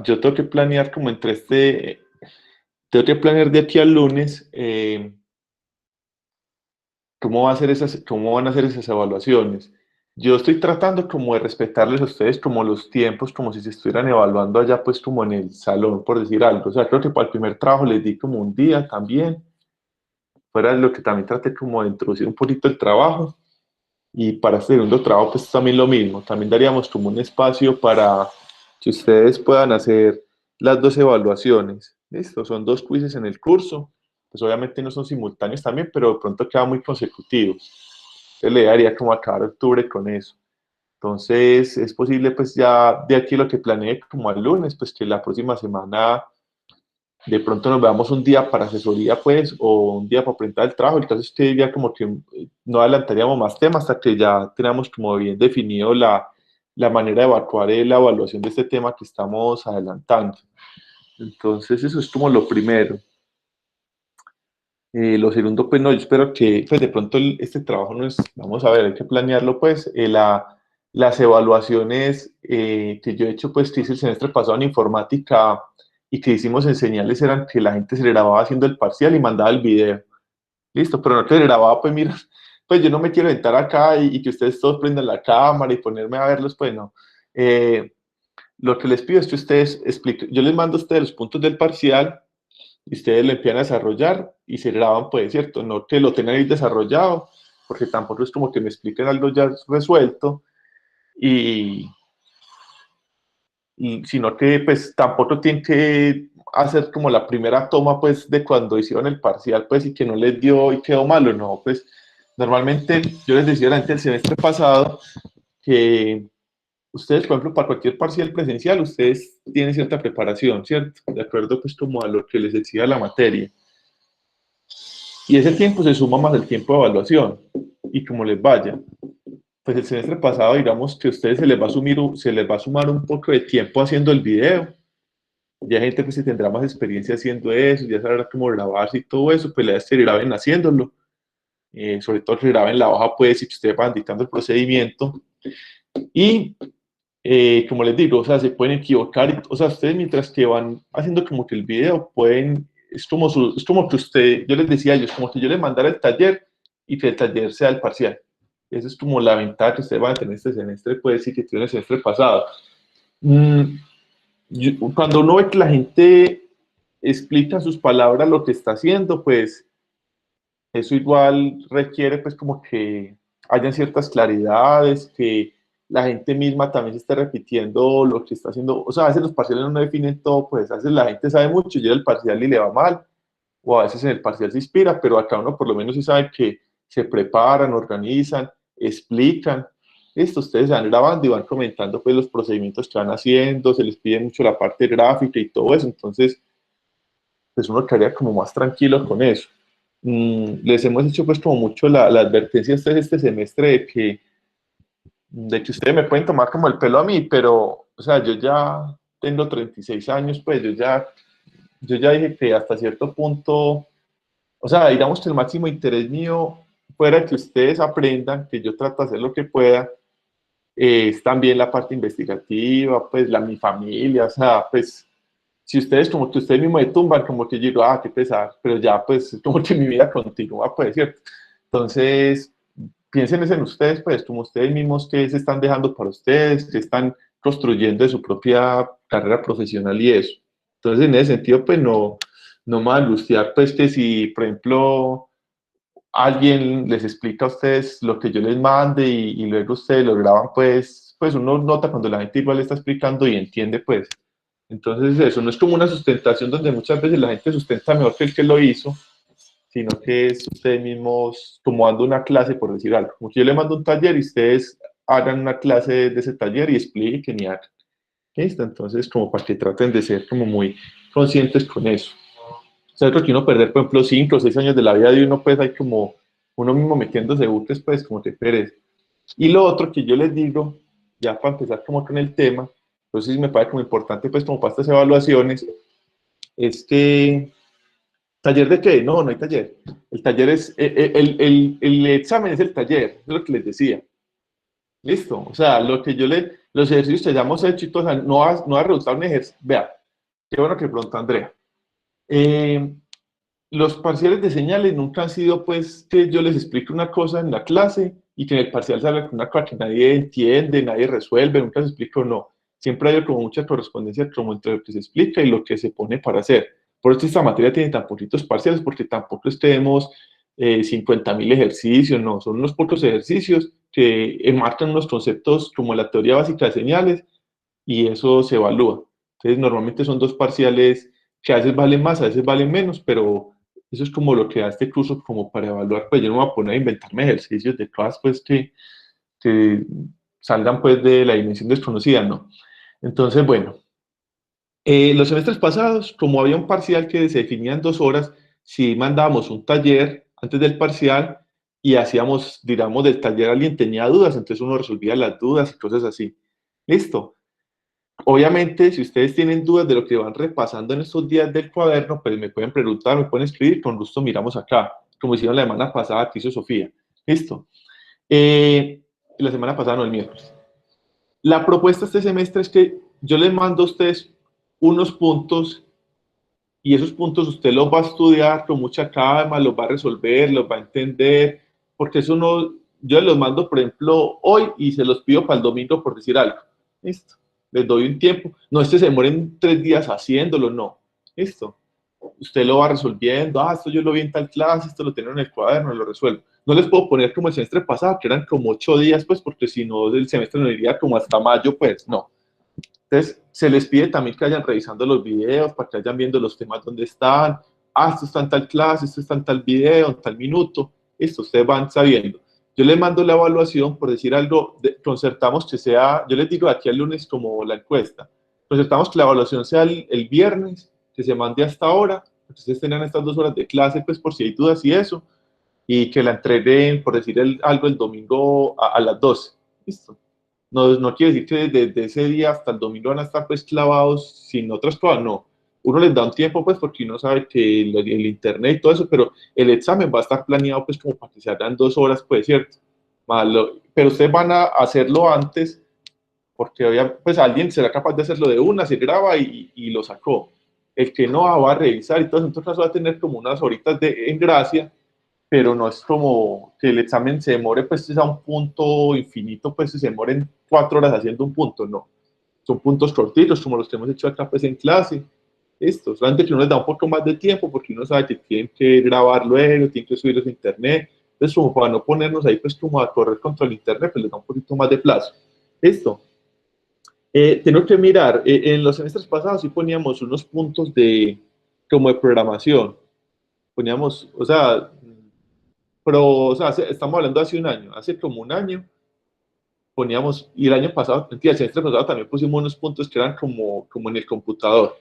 yo tengo que planear como tengo que planear de aquí al lunes cómo van a ser esas evaluaciones. Yo estoy tratando como de respetarles a ustedes como los tiempos, como si se estuvieran evaluando allá pues como en el salón, por decir algo. O sea, creo que para el primer trabajo les di como un día también, fuera de lo que también traté como de introducir un poquito el trabajo. Y para el segundo trabajo, pues también lo mismo. También daríamos como un espacio para que ustedes puedan hacer las dos evaluaciones. Listo, son dos quizzes en el curso. Pues obviamente no son simultáneos también, pero de pronto queda muy consecutivos. Entonces le daría como acabar octubre con eso. Entonces es posible pues ya de aquí lo que planeé como al lunes, pues que la próxima semana de pronto nos veamos un día para asesoría, pues, o un día para presentar el trabajo. Entonces, usted diría como que no adelantaríamos más temas hasta que ya tenemos como bien definido la manera de evacuar la evaluación de este tema que estamos adelantando. Entonces, eso es como lo primero. Lo segundo, pues no, yo espero que pues de pronto este trabajo no es, vamos a ver, hay que planearlo, pues, las evaluaciones que yo he hecho, pues, que hice el semestre pasado en informática y que hicimos en señales eran que la gente se le grababa haciendo el parcial y mandaba el video. Listo, pero no que se grababa, pues mira, pues yo no me quiero entrar acá y que ustedes todos prendan la cámara y ponerme a verlos, pues no. Eh, lo que les pido es que ustedes expliquen, yo les mando a ustedes los puntos del parcial y ustedes lo empiezan a desarrollar y se graban, pues, ¿cierto? No que lo tengan ahí desarrollado, porque tampoco es como que me expliquen algo ya resuelto y, sino que pues tampoco tienen que hacer como la primera toma pues de cuando hicieron el parcial pues y que no les dio y quedó malo, no, pues normalmente yo les decía antes el semestre pasado que ustedes, por ejemplo, para cualquier parcial presencial, ustedes tienen cierta preparación, ¿cierto? De acuerdo pues como a lo que les decía la materia. Y ese tiempo se suma más el tiempo de evaluación y como les vaya. Pues el semestre pasado, digamos que a ustedes se les va a sumar un poco de tiempo haciendo el video. Ya hay gente que se tendrá más experiencia haciendo eso, ya sabrá cómo grabarse y todo eso, pues les graben haciéndolo. Sobre todo que graben la hoja, pues, y que ustedes van dictando el procedimiento. Y como les digo, o sea, se pueden equivocar, o sea, ustedes mientras que van haciendo como que el video pueden, es como que usted, yo les decía a ellos, como que yo les mandara el taller y que el taller sea el parcial. Esa es como la ventaja que ustedes van a tener este semestre, pues, y que tuvieron el semestre pasado. Mm, cuando uno ve que la gente explica sus palabras lo que está haciendo, pues eso igual requiere pues como que hayan ciertas claridades, que la gente misma también se esté repitiendo lo que está haciendo. O sea, a veces los parciales no definen todo, pues a veces la gente sabe mucho, llega el parcial y le va mal, o a veces en el parcial se inspira, pero acá uno por lo menos sí sabe que se preparan, organizan, explican. Esto ustedes van grabando y van comentando pues los procedimientos que van haciendo, se les pide mucho la parte gráfica y todo eso, entonces pues uno quedaría como más tranquilo con eso. Les hemos hecho pues como mucho la advertencia a ustedes este semestre de que ustedes me pueden tomar como el pelo a mí, pero, o sea, yo ya tengo 36 años, pues yo ya dije que hasta cierto punto, o sea, digamos que el máximo interés mío fuera que ustedes aprendan, que yo trato de hacer lo que pueda, es también la parte investigativa, pues mi familia, o sea, pues si ustedes como que ustedes mismos me tumban, como que yo digo, ah, qué pesar, pero ya pues como que mi vida continúa, pues, ¿cierto? Entonces, piensen en ustedes, pues, como ustedes mismos que se están dejando para ustedes, que están construyendo de su propia carrera profesional y eso. Entonces, en ese sentido, pues, no me va a angustiar, pues, que si, por ejemplo, alguien les explica a ustedes lo que yo les mande y luego ustedes lo graban, pues uno nota cuando la gente igual le está explicando y entiende, pues. Entonces, eso no es como una sustentación donde muchas veces la gente sustenta mejor que el que lo hizo, sino que es ustedes mismos como dando una clase, por decir algo. Como que yo le mando un taller y ustedes hagan una clase de ese taller y expliquen y hagan. ¿Listo? Entonces, como para que traten de ser como muy conscientes con eso. O sea, creo que uno perder, por ejemplo, 5 o 6 años de la vida de uno, pues hay como uno mismo metiéndose buques, pues como te perez. Y lo otro que yo les digo, ya para empezar como con el tema, entonces me parece como importante, pues como para estas evaluaciones, es que ¿taller de qué? No, no hay taller. El taller es, el examen es el taller, es lo que les decía. Listo. O sea, lo que yo le, Los ejercicios que ya hemos hecho y todo, o sea, no va a resultar un ejercicio. Vea, qué bueno que preguntó Andrea. Eh, los parciales de señales nunca han sido, pues, que yo les explique una cosa en la clase y que en el parcial salga con una cosa que nadie entiende, nadie resuelve, nunca se explica o no. Siempre hay como mucha correspondencia como entre lo que se explica y lo que se pone para hacer. Por eso esta materia tiene tan poquitos parciales, porque tampoco tenemos 50.000 ejercicios, no, son unos pocos ejercicios que enmarcan unos conceptos como la teoría básica de señales y eso se evalúa. Entonces, normalmente son dos parciales que a veces valen más, a veces valen menos, pero eso es como lo que da este curso como para evaluar. Pues yo no me voy a poner a inventarme ejercicios de cosas pues que salgan pues de la dimensión desconocida, ¿no? Entonces, bueno, los semestres pasados, como había un parcial que se definía en 2 horas, si mandábamos un taller antes del parcial y hacíamos, digamos, del taller alguien tenía dudas, entonces uno resolvía las dudas y cosas así. Listo. Obviamente, si ustedes tienen dudas de lo que van repasando en estos días del cuaderno, pues me pueden preguntar, me pueden escribir, con gusto miramos acá, como hicieron la semana pasada que hizo Sofía. Listo. La semana pasada, no, el miércoles. La propuesta este semestre es que yo les mando a ustedes unos puntos y esos puntos usted los va a estudiar con mucha calma, los va a resolver, los va a entender, porque eso no, yo los mando, por ejemplo, hoy y se los pido para el domingo por decir algo. Listo. Les doy un tiempo. No es que se demoren 3 días haciéndolo, no. Listo. Usted lo va resolviendo. Ah, esto yo lo vi en tal clase, esto lo tengo en el cuaderno, lo resuelvo. No les puedo poner como el semestre pasado, que eran como 8 días, pues, porque si no, el semestre no iría como hasta mayo, pues, no. Entonces, se les pide también que vayan revisando los videos para que vayan viendo los temas donde están. Ah, esto está en tal clase, esto está en tal video, en tal minuto. Esto ustedes van sabiendo. Yo les mando la evaluación, por decir algo, concertamos que sea, yo les digo aquí al lunes como la encuesta, concertamos que la evaluación sea el viernes, que se mande hasta ahora, que ustedes tengan estas 2 horas de clase, pues por si hay dudas y eso, y que la entreguen, por decir algo, el domingo a las 12. Listo. No, no quiere decir que desde ese día hasta el domingo van a estar pues clavados sin otras cosas, no. Uno les da un tiempo pues porque uno sabe que el internet y todo eso, pero el examen va a estar planeado pues como para que se hagan 2 horas, pues cierto. Malo, pero ustedes van a hacerlo antes porque pues alguien será capaz de hacerlo de una, se graba y lo sacó. El que no va a revisar y todo, en todo caso va a tener como unas horitas en gracia, pero no es como que el examen se demore pues a un punto infinito, pues se demoren 4 horas haciendo un punto, no. Son puntos cortitos como los que hemos hecho acá pues en clase. Esto, solamente que uno les da un poco más de tiempo porque uno sabe que tienen que grabar luego, tienen que subirlos a internet. Entonces, como para no ponernos ahí pues como a correr contra el internet, pues les da un poquito más de plazo. Esto. Tengo que mirar, en los semestres pasados sí poníamos unos puntos como de programación. Poníamos, o sea, pero, o sea, estamos hablando de hace un año, hace como un año poníamos, y el año pasado, mentira, el semestre pasado también pusimos unos puntos que eran como en el computador.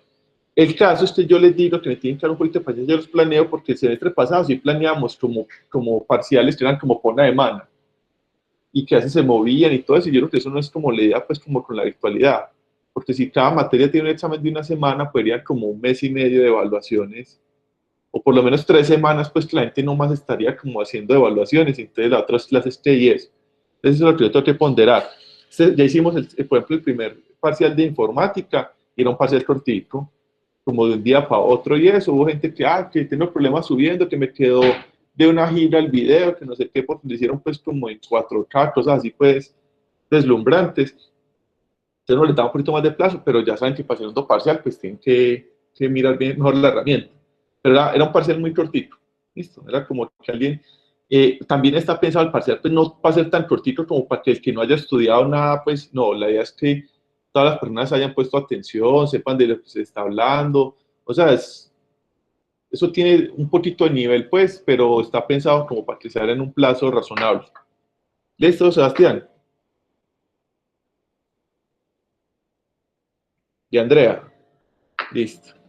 El caso es que yo les digo que me tienen que dar un poquito de paciencia, yo los planeo porque el semestre pasado sí planeamos como parciales que eran como por una semana y que así se movían y todo eso, y yo creo que eso no es como la idea, pues como con la virtualidad, porque si cada materia tiene un examen de una semana, podrían como un mes y medio de evaluaciones o por lo menos 3 semanas, pues que la gente no más estaría como haciendo evaluaciones, y entonces las otras clases que y eso. Entonces eso es lo que yo tengo que ponderar. Ya hicimos, por ejemplo, el primer parcial de informática, y era un parcial cortico, como de un día para otro y eso. Hubo gente que tengo problemas subiendo, que me quedó de una gira el video, que no sé qué, porque lo hicieron pues como en 4K, cosas así pues deslumbrantes. Entonces no les da un poquito más de plazo, pero ya saben que para segundo parcial pues tienen que mirar bien mejor la herramienta. Pero era un parcial muy cortito, listo, era como que alguien, también está pensado el parcial, pues no para ser tan cortito como para que el que no haya estudiado nada, pues no, la idea es que todas las personas hayan puesto atención, sepan de lo que se está hablando, o sea, eso tiene un poquito de nivel, pues, pero está pensado como para que se haga en un plazo razonable. ¿Listo, Sebastián? Y Andrea, listo.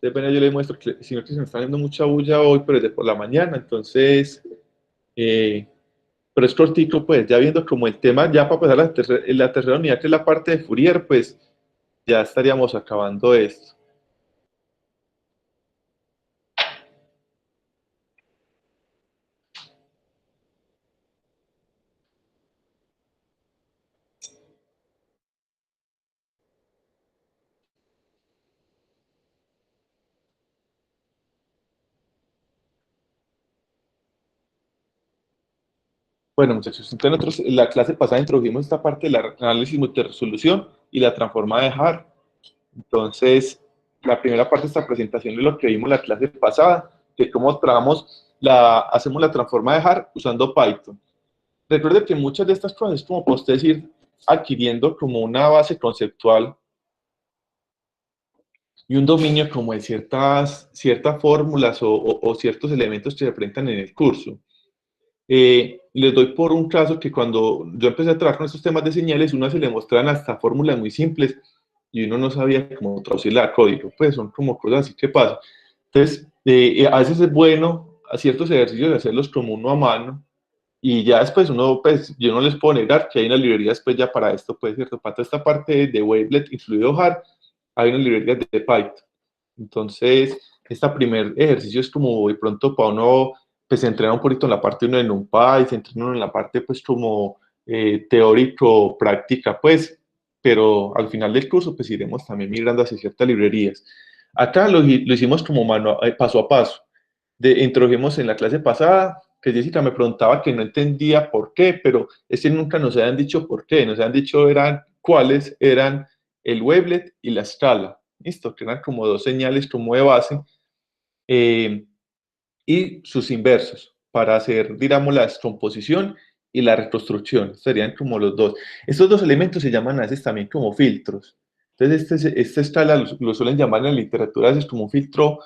Depende, yo le muestro, que, sino que se me está haciendo mucha bulla hoy, pero es de por la mañana, entonces, eh, pero es cortico, pues, ya viendo como el tema, ya para pasar a la tercera unidad, que es la parte de Fourier, pues, ya estaríamos acabando esto. Bueno, muchachos, entonces nosotros en la clase pasada introdujimos esta parte del análisis multiresolución y la transforma de Hart. Entonces, la primera parte de esta presentación es lo que vimos la clase pasada, de cómo hacemos la transforma de Hart usando Python. Recuerde que muchas de estas cosas es como para ustedes ir adquiriendo como una base conceptual y un dominio como de ciertas fórmulas o ciertos elementos que se presentan en el curso. Les doy por un caso que cuando yo empecé a trabajar con estos temas de señales, uno se le mostraban hasta fórmulas muy simples y uno no sabía cómo traducirla a código, pues son como cosas así que pasan. Entonces, a veces es bueno a ciertos ejercicios de hacerlos como uno a mano y ya después uno, pues yo no les puedo negar que hay una librería después ya para esto, pues cierto, para toda esta parte de Wavelet incluido HAR, hay una librería de Python. Entonces, este primer ejercicio es como de pronto para uno, pues se entrena un poquito en la parte uno de NumPy, se entrena en la parte pues como teórico, práctica, pues, pero al final del curso pues iremos también migrando hacia ciertas librerías. Acá lo hicimos como paso a paso. Introdujimos en la clase pasada, que Jessica me preguntaba que no entendía por qué, pero es que nunca nos habían dicho por qué, nos habían dicho cuáles eran el wavelet y la escala. Listo, que eran como dos señales como de base y sus inversos para hacer, digamos, la descomposición y la reconstrucción. Serían como los dos. Estos dos elementos se llaman a veces también como filtros. Entonces, esta escala lo suelen llamar en la literatura a veces como un filtro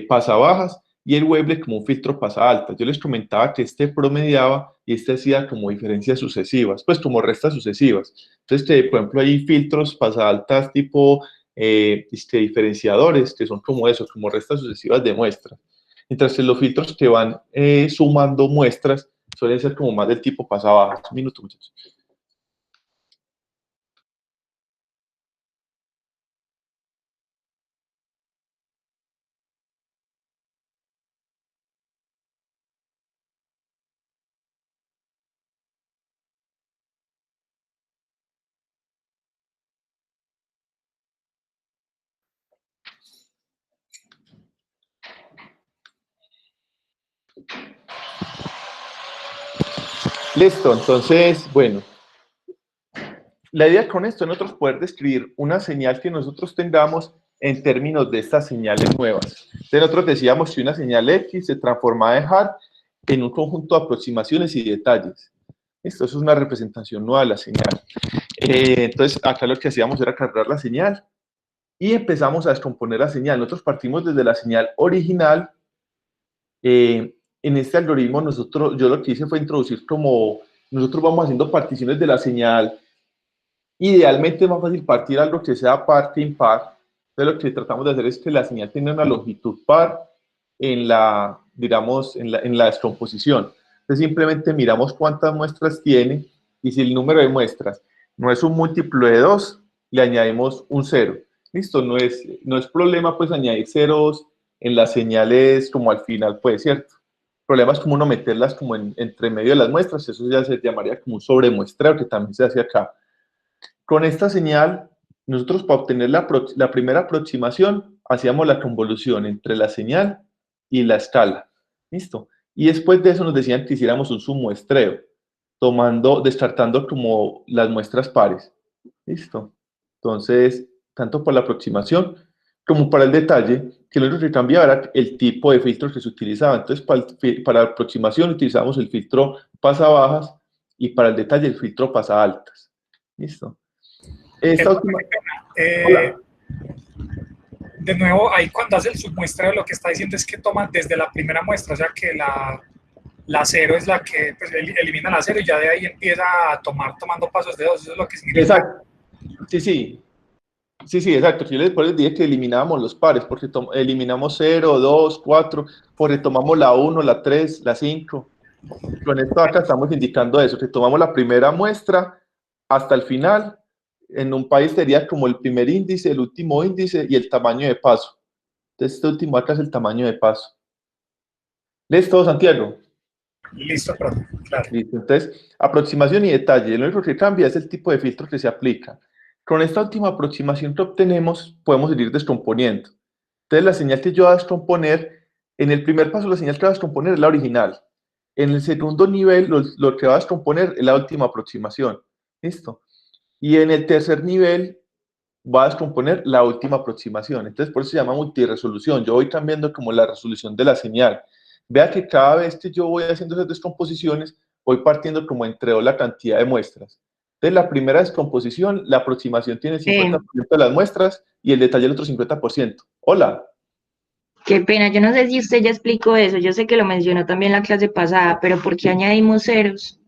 pasabajas y el wavelet como un filtro pasa alta. Yo les comentaba que este promediaba y este hacía como diferencias sucesivas, pues como restas sucesivas. Entonces, por ejemplo, hay filtros pasa altas tipo diferenciadores que son como eso, como restas sucesivas de muestras. Mientras que los filtros que van sumando muestras suelen ser como más del tipo pasabajas. Un minuto, muchachos. Listo, entonces, bueno, la idea con esto es nosotros poder describir una señal que nosotros tengamos en términos de estas señales nuevas. Entonces nosotros decíamos que una señal X se transforma de Hart en un conjunto de aproximaciones y detalles. Esto es una representación nueva de la señal. Entonces acá lo que hacíamos era cargar la señal y empezamos a descomponer la señal. Nosotros partimos desde la señal original. En este algoritmo yo lo que hice fue introducir como nosotros vamos haciendo particiones de la señal. Idealmente es más fácil partir algo que sea par que impar. Entonces lo que tratamos de hacer es que la señal tenga una longitud par en la, digamos, en la descomposición. Entonces simplemente miramos cuántas muestras tiene y si el número de muestras no es un múltiplo de 2, le añadimos un 0. Listo, no es problema pues añadir ceros en las señales como al final, pues, ¿cierto? El problema es como uno meterlas como entre medio de las muestras, eso ya se llamaría como un sobremuestreo que también se hace acá. Con esta señal, nosotros para obtener la primera aproximación, hacíamos la convolución entre la señal y la escala. ¿Listo? Y después de eso nos decían que hiciéramos un submuestreo, descartando como las muestras pares. ¿Listo? Entonces, tanto para la aproximación como para el detalle, que lo único que cambiaba era el tipo de filtros que se utilizaba. Entonces, para la aproximación utilizamos el filtro pasa bajas y para el detalle el filtro pasa altas. ¿Listo? Esta última... Hola. De nuevo, ahí cuando hace el submuestreo, lo que está diciendo es que toma desde la primera muestra, o sea que la cero es la que pues, elimina la cero y ya de ahí empieza a tomando pasos de dos, eso es lo que significa. Exacto. Sí, exacto. Yo después les dije que eliminábamos los pares, porque eliminamos 0, 2, 4, porque tomamos la 1, la 3, la 5. Con esto acá estamos indicando eso, que tomamos la primera muestra hasta el final. En un país sería como el primer índice, el último índice y el tamaño de paso. Entonces, este último acá es el tamaño de paso. ¿Listo, Santiago? Listo, profe, claro. Listo. Entonces, aproximación y detalle. Lo único que cambia es el tipo de filtro que se aplica. Con esta última aproximación que obtenemos, podemos ir descomponiendo. Entonces, la señal que yo voy a descomponer, en el primer paso, la señal que voy a descomponer es la original. En el segundo nivel, lo que va a descomponer es la última aproximación. ¿Listo? Y en el tercer nivel va a descomponer la última aproximación. Entonces, por eso se llama multiresolución. Yo voy cambiando como la resolución de la señal. Vea que cada vez que yo voy haciendo esas descomposiciones, voy partiendo como entre dos la cantidad de muestras. Entonces, la primera descomposición, la aproximación tiene el 50% de las muestras y el detalle el otro 50%. Hola. Qué pena, yo no sé si usted ya explicó eso, yo sé que lo mencionó también la clase pasada, pero ¿por qué añadimos ceros?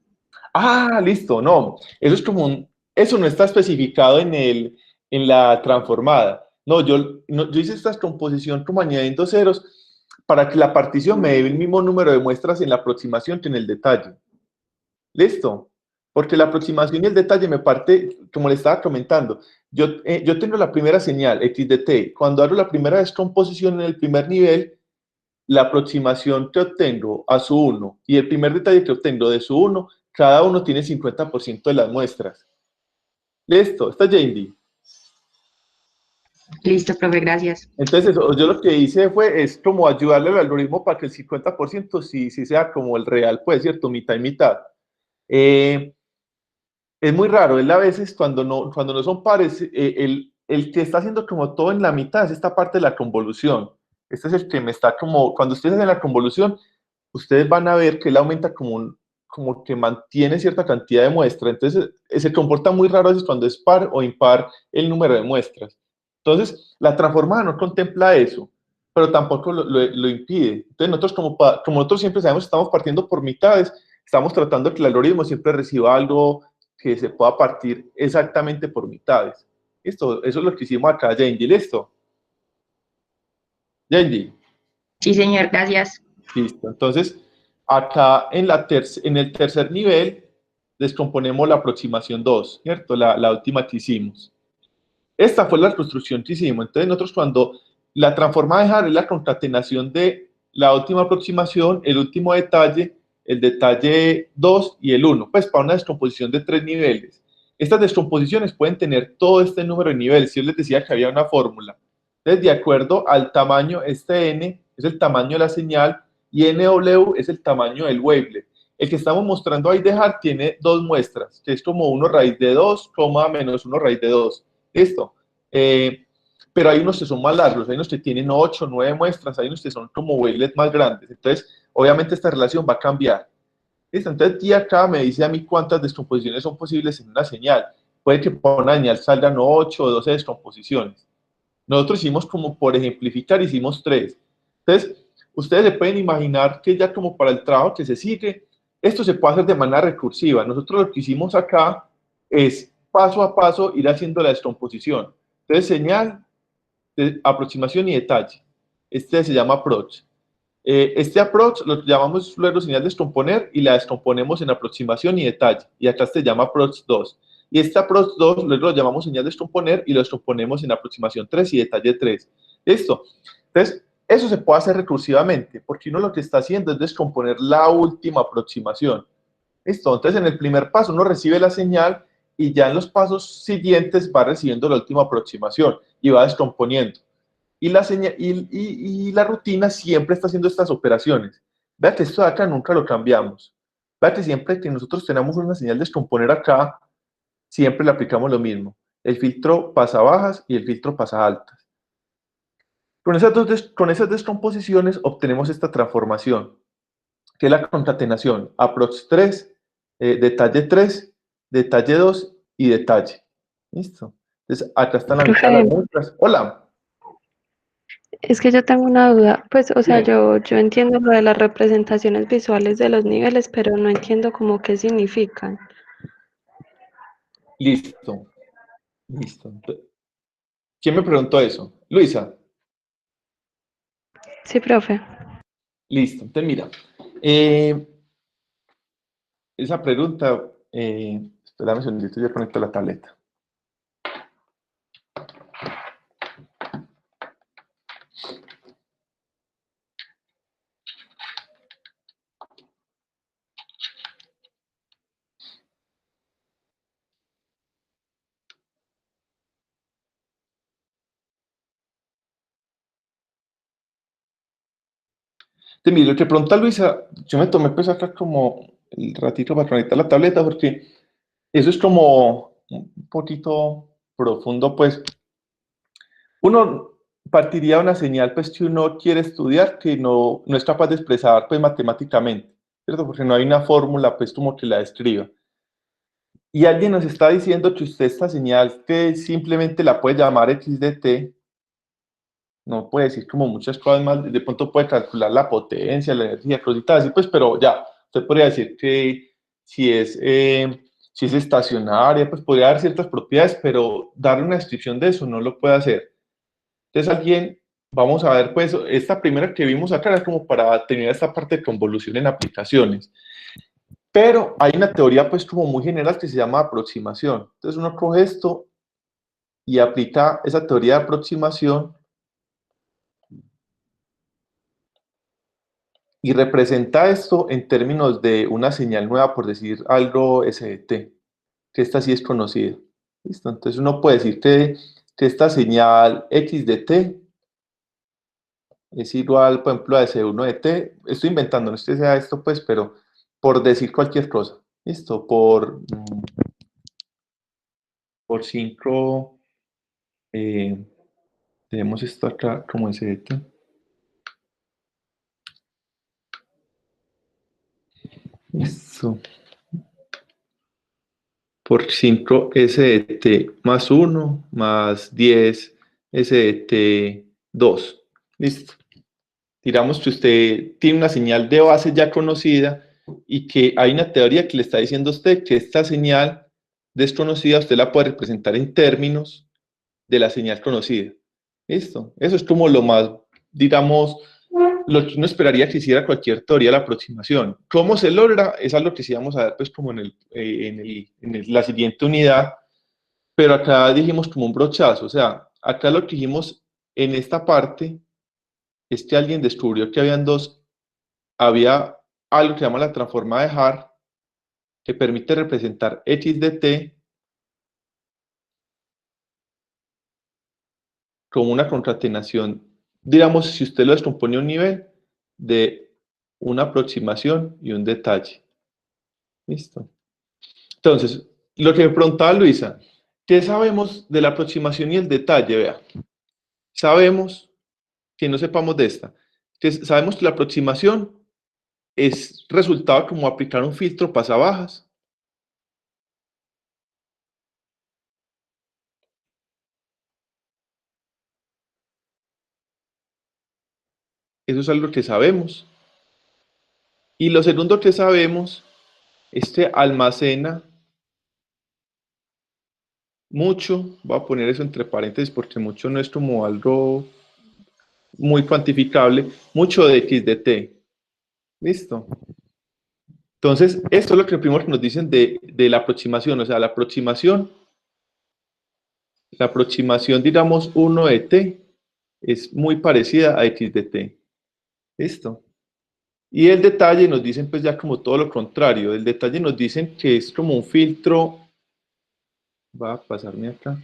Ah, listo, no. Eso es como eso no está especificado en la transformada. No, yo hice esta composición como añadiendo ceros para que la partición me dé el mismo número de muestras en la aproximación que en el detalle. Listo. Porque la aproximación y el detalle me parte, como le estaba comentando, yo tengo la primera señal, x de t. Cuando hago la primera descomposición en el primer nivel, la aproximación que obtengo a su 1 y el primer detalle que obtengo de su 1, cada uno tiene 50% de las muestras. Listo, está JD. Listo, profe, gracias. Entonces, yo lo que hice es como ayudarle al algoritmo para que el 50% sí sea como el real, pues, ¿cierto? Mitad y mitad. Eh, es muy raro, él a veces cuando no son pares, el que está haciendo como todo en la mitad es esta parte de la convolución. Este es el que me está como, cuando ustedes hacen la convolución, ustedes van a ver que él aumenta como que mantiene cierta cantidad de muestras. Entonces, se comporta muy raro a veces cuando es par o impar el número de muestras. Entonces, la transformada no contempla eso, pero tampoco lo impide. Entonces, nosotros como nosotros siempre sabemos, estamos partiendo por mitades, estamos tratando de que el algoritmo siempre reciba algo que se pueda partir exactamente por mitades. Listo, eso es lo que hicimos acá, Yandy. Listo. Yandy. Sí, señor, gracias. Listo. Entonces, acá en el tercer nivel, descomponemos la aproximación 2, ¿cierto? La última que hicimos. Esta fue la construcción que hicimos. Entonces, nosotros cuando la transforma de dejar es la concatenación de la última aproximación, el último detalle, el detalle 2 y el 1, pues para una descomposición de 3 niveles. Estas descomposiciones pueden tener todo este número de niveles. Si yo les decía que había una fórmula. Entonces, de acuerdo al tamaño, este n es el tamaño de la señal y NW es el tamaño del wavelet. El que estamos mostrando ahí dejar tiene dos muestras, que es como 1 raíz de 2, menos 1 raíz de 2. ¿Listo? Pero hay unos que son más largos, hay unos que tienen 8, 9 muestras, hay unos que son como wavelets más grandes. Entonces, obviamente esta relación va a cambiar. ¿Listo? Entonces, aquí acá me dice a mí cuántas descomposiciones son posibles en una señal. Puede que por una señal salgan 8 o 12 descomposiciones. Nosotros hicimos como por ejemplificar, hicimos 3. Entonces, ustedes se pueden imaginar que ya como para el trabajo que se sigue, esto se puede hacer de manera recursiva. Nosotros lo que hicimos acá es paso a paso ir haciendo la descomposición. Entonces, señal, aproximación y detalle. Este se llama approach. Este approach lo llamamos luego señal descomponer y la descomponemos en aproximación y detalle. Y acá se llama approach 2. Y este approach 2 luego lo llamamos señal descomponer y lo descomponemos en aproximación 3 y detalle 3. ¿Listo? Entonces, eso se puede hacer recursivamente, porque uno lo que está haciendo es descomponer la última aproximación. ¿Listo? Entonces, en el primer paso uno recibe la señal y ya en los pasos siguientes va recibiendo la última aproximación y va descomponiendo. Y la rutina siempre está haciendo estas operaciones. Vea que esto de acá nunca lo cambiamos. Vea que siempre que nosotros tenemos una señal descomponer acá, siempre le aplicamos lo mismo. El filtro pasa bajas y el filtro pasa altas. Con esas descomposiciones obtenemos esta transformación, que es la concatenación. Approx 3, detalle 3, detalle 2 y detalle. ¿Listo? Entonces, acá están la mitad de las Profe, muestras. Hola. es que yo tengo una duda, pues, o sea, Dime. yo entiendo lo de las representaciones visuales de los niveles, pero no entiendo como qué significan. Listo. Listo. ¿Quién me preguntó eso? Luisa. Sí, profe. Listo. Entonces, mira, eh, esa pregunta, espérame un segundito, yo conecto la tableta. Entonces, mire, lo que pregunta Luisa, yo me tomé pues acá como el ratito para conectar la tableta, porque eso es como un poquito profundo, pues. Uno partiría de una señal, pues, que uno quiere estudiar, que no es capaz de expresar, pues, matemáticamente, ¿cierto? Porque no hay una fórmula, pues, como que la describa. Y alguien nos está diciendo que usted esta señal, que simplemente la puede llamar x de t, no puede decir como muchas cosas más, de pronto puede calcular la potencia, la energía, cositas así, pues, pero ya, usted podría decir que si es estacionaria, pues podría dar ciertas propiedades, pero darle una descripción de eso no lo puede hacer. Entonces alguien, vamos a ver, pues esta primera que vimos acá es como para tener esta parte de convolución en aplicaciones. Pero hay una teoría pues como muy general que se llama aproximación. Entonces uno coge esto y aplica esa teoría de aproximación y representa esto en términos de una señal nueva, por decir algo SDT, que esta sí es conocida. ¿Listo? Entonces uno puede decir que esta señal X de T es igual, por ejemplo, a S1 de T. Estoy inventando, no es que sea esto, pues, pero por decir cualquier cosa. ¿Listo? Por 5, tenemos esto acá como SDT. Listo. Por 5 SDT más 1 más 10 SDT 2. Listo. Digamos que usted tiene una señal de base ya conocida y que hay una teoría que le está diciendo a usted que esta señal desconocida usted la puede representar en términos de la señal conocida. ¿Listo? Eso es como lo más, digamos, lo que uno esperaría que hiciera cualquier teoría de la aproximación. ¿Cómo se logra? Es algo que sí vamos a ver pues como la siguiente unidad, pero acá dijimos como un brochazo, o sea, acá lo que dijimos en esta parte es que alguien descubrió que había algo que se llama la transforma de Haar, que permite representar x de t como una concatenación, digamos, si usted lo descompone a un nivel de una aproximación y un detalle. ¿Listo? Entonces, lo que me preguntaba Luisa, ¿qué sabemos de la aproximación y el detalle? Vea, sabemos que no sepamos de esta, que sabemos que la aproximación es resultado como aplicar un filtro pasabajas. Eso es algo que sabemos. Y lo segundo que sabemos es que almacena mucho, voy a poner eso entre paréntesis porque mucho no es como algo muy cuantificable, mucho de x de t. ¿Listo? Entonces, esto es lo que primero nos dicen de la aproximación, o sea, la aproximación, digamos, 1 de t es muy parecida a x de t. ¿Listo? Y el detalle nos dicen pues ya como todo lo contrario, el detalle nos dicen que es como un filtro, va a pasarme acá.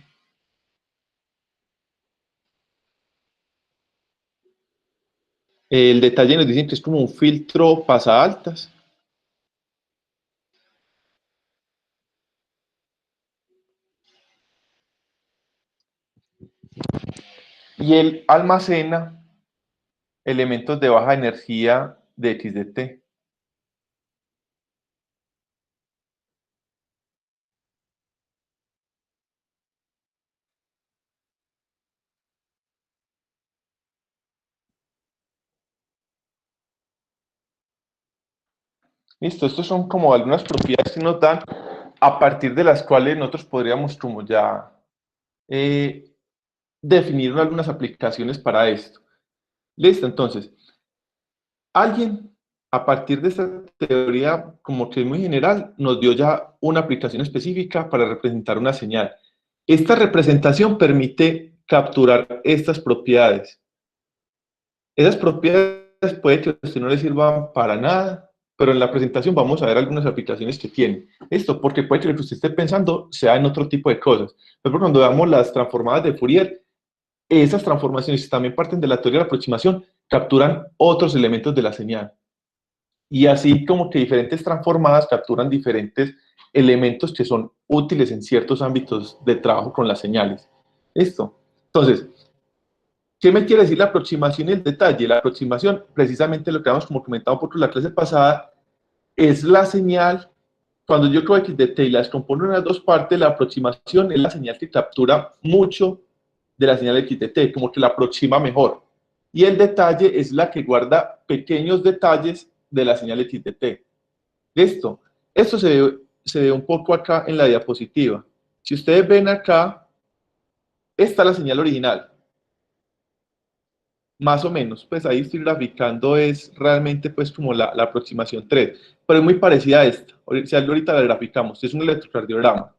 El detalle nos dicen que es como un filtro pasa altas. Y él almacena elementos de baja energía de x de t. Listo, estos son como algunas propiedades que nos dan a partir de las cuales nosotros podríamos como ya definir algunas aplicaciones para esto. Listo, entonces, alguien a partir de esta teoría como que es muy general nos dio ya una aplicación específica para representar una señal. Esta representación permite capturar estas propiedades. Esas propiedades puede que a usted no le sirvan para nada, pero en la presentación vamos a ver algunas aplicaciones que tienen. Esto porque puede que lo que usted esté pensando sea en otro tipo de cosas. Por ejemplo, cuando veamos las transformadas de Fourier, esas transformaciones también parten de la teoría de la aproximación, capturan otros elementos de la señal. Y así como que diferentes transformadas capturan diferentes elementos que son útiles en ciertos ámbitos de trabajo con las señales. ¿Listo? Entonces, ¿qué me quiere decir la aproximación y el detalle? La aproximación, precisamente lo que habíamos como comentado un poco en la clase pasada, es la señal. Cuando yo cojo x de t y la descompongo en las dos partes, la aproximación es la señal que captura mucho de la señal x de t, como que la aproxima mejor. Y el detalle es la que guarda pequeños detalles de la señal x de t. ¿Listo? Esto se ve un poco acá en la diapositiva. Si ustedes ven acá, esta es la señal original. Más o menos, pues ahí estoy graficando, es realmente pues como la aproximación 3, pero es muy parecida a esta. Si ahorita la graficamos, es un electrocardiograma.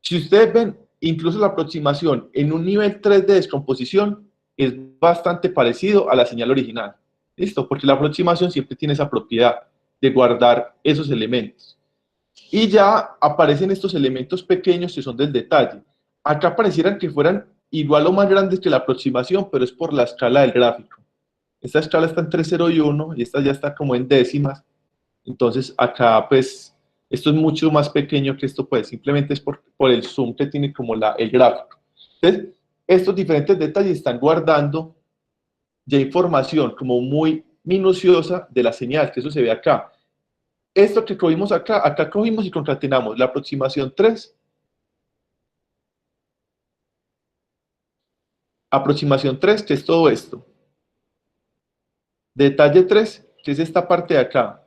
Si ustedes ven, incluso la aproximación en un nivel 3 de descomposición es bastante parecido a la señal original. ¿Listo? Porque la aproximación siempre tiene esa propiedad de guardar esos elementos. Y ya aparecen estos elementos pequeños que son del detalle. Acá parecieran que fueran igual o más grandes que la aproximación, pero es por la escala del gráfico. Esta escala está entre 0 y 1, y esta ya está como en décimas. Entonces acá pues esto es mucho más pequeño que esto, pues simplemente es por el zoom que tiene como el gráfico. Entonces, estos diferentes detalles están guardando ya información como muy minuciosa de la señal, que eso se ve acá. Esto que cogimos acá cogimos y concatenamos la aproximación 3, que es todo esto. Detalle 3, que es esta parte de acá.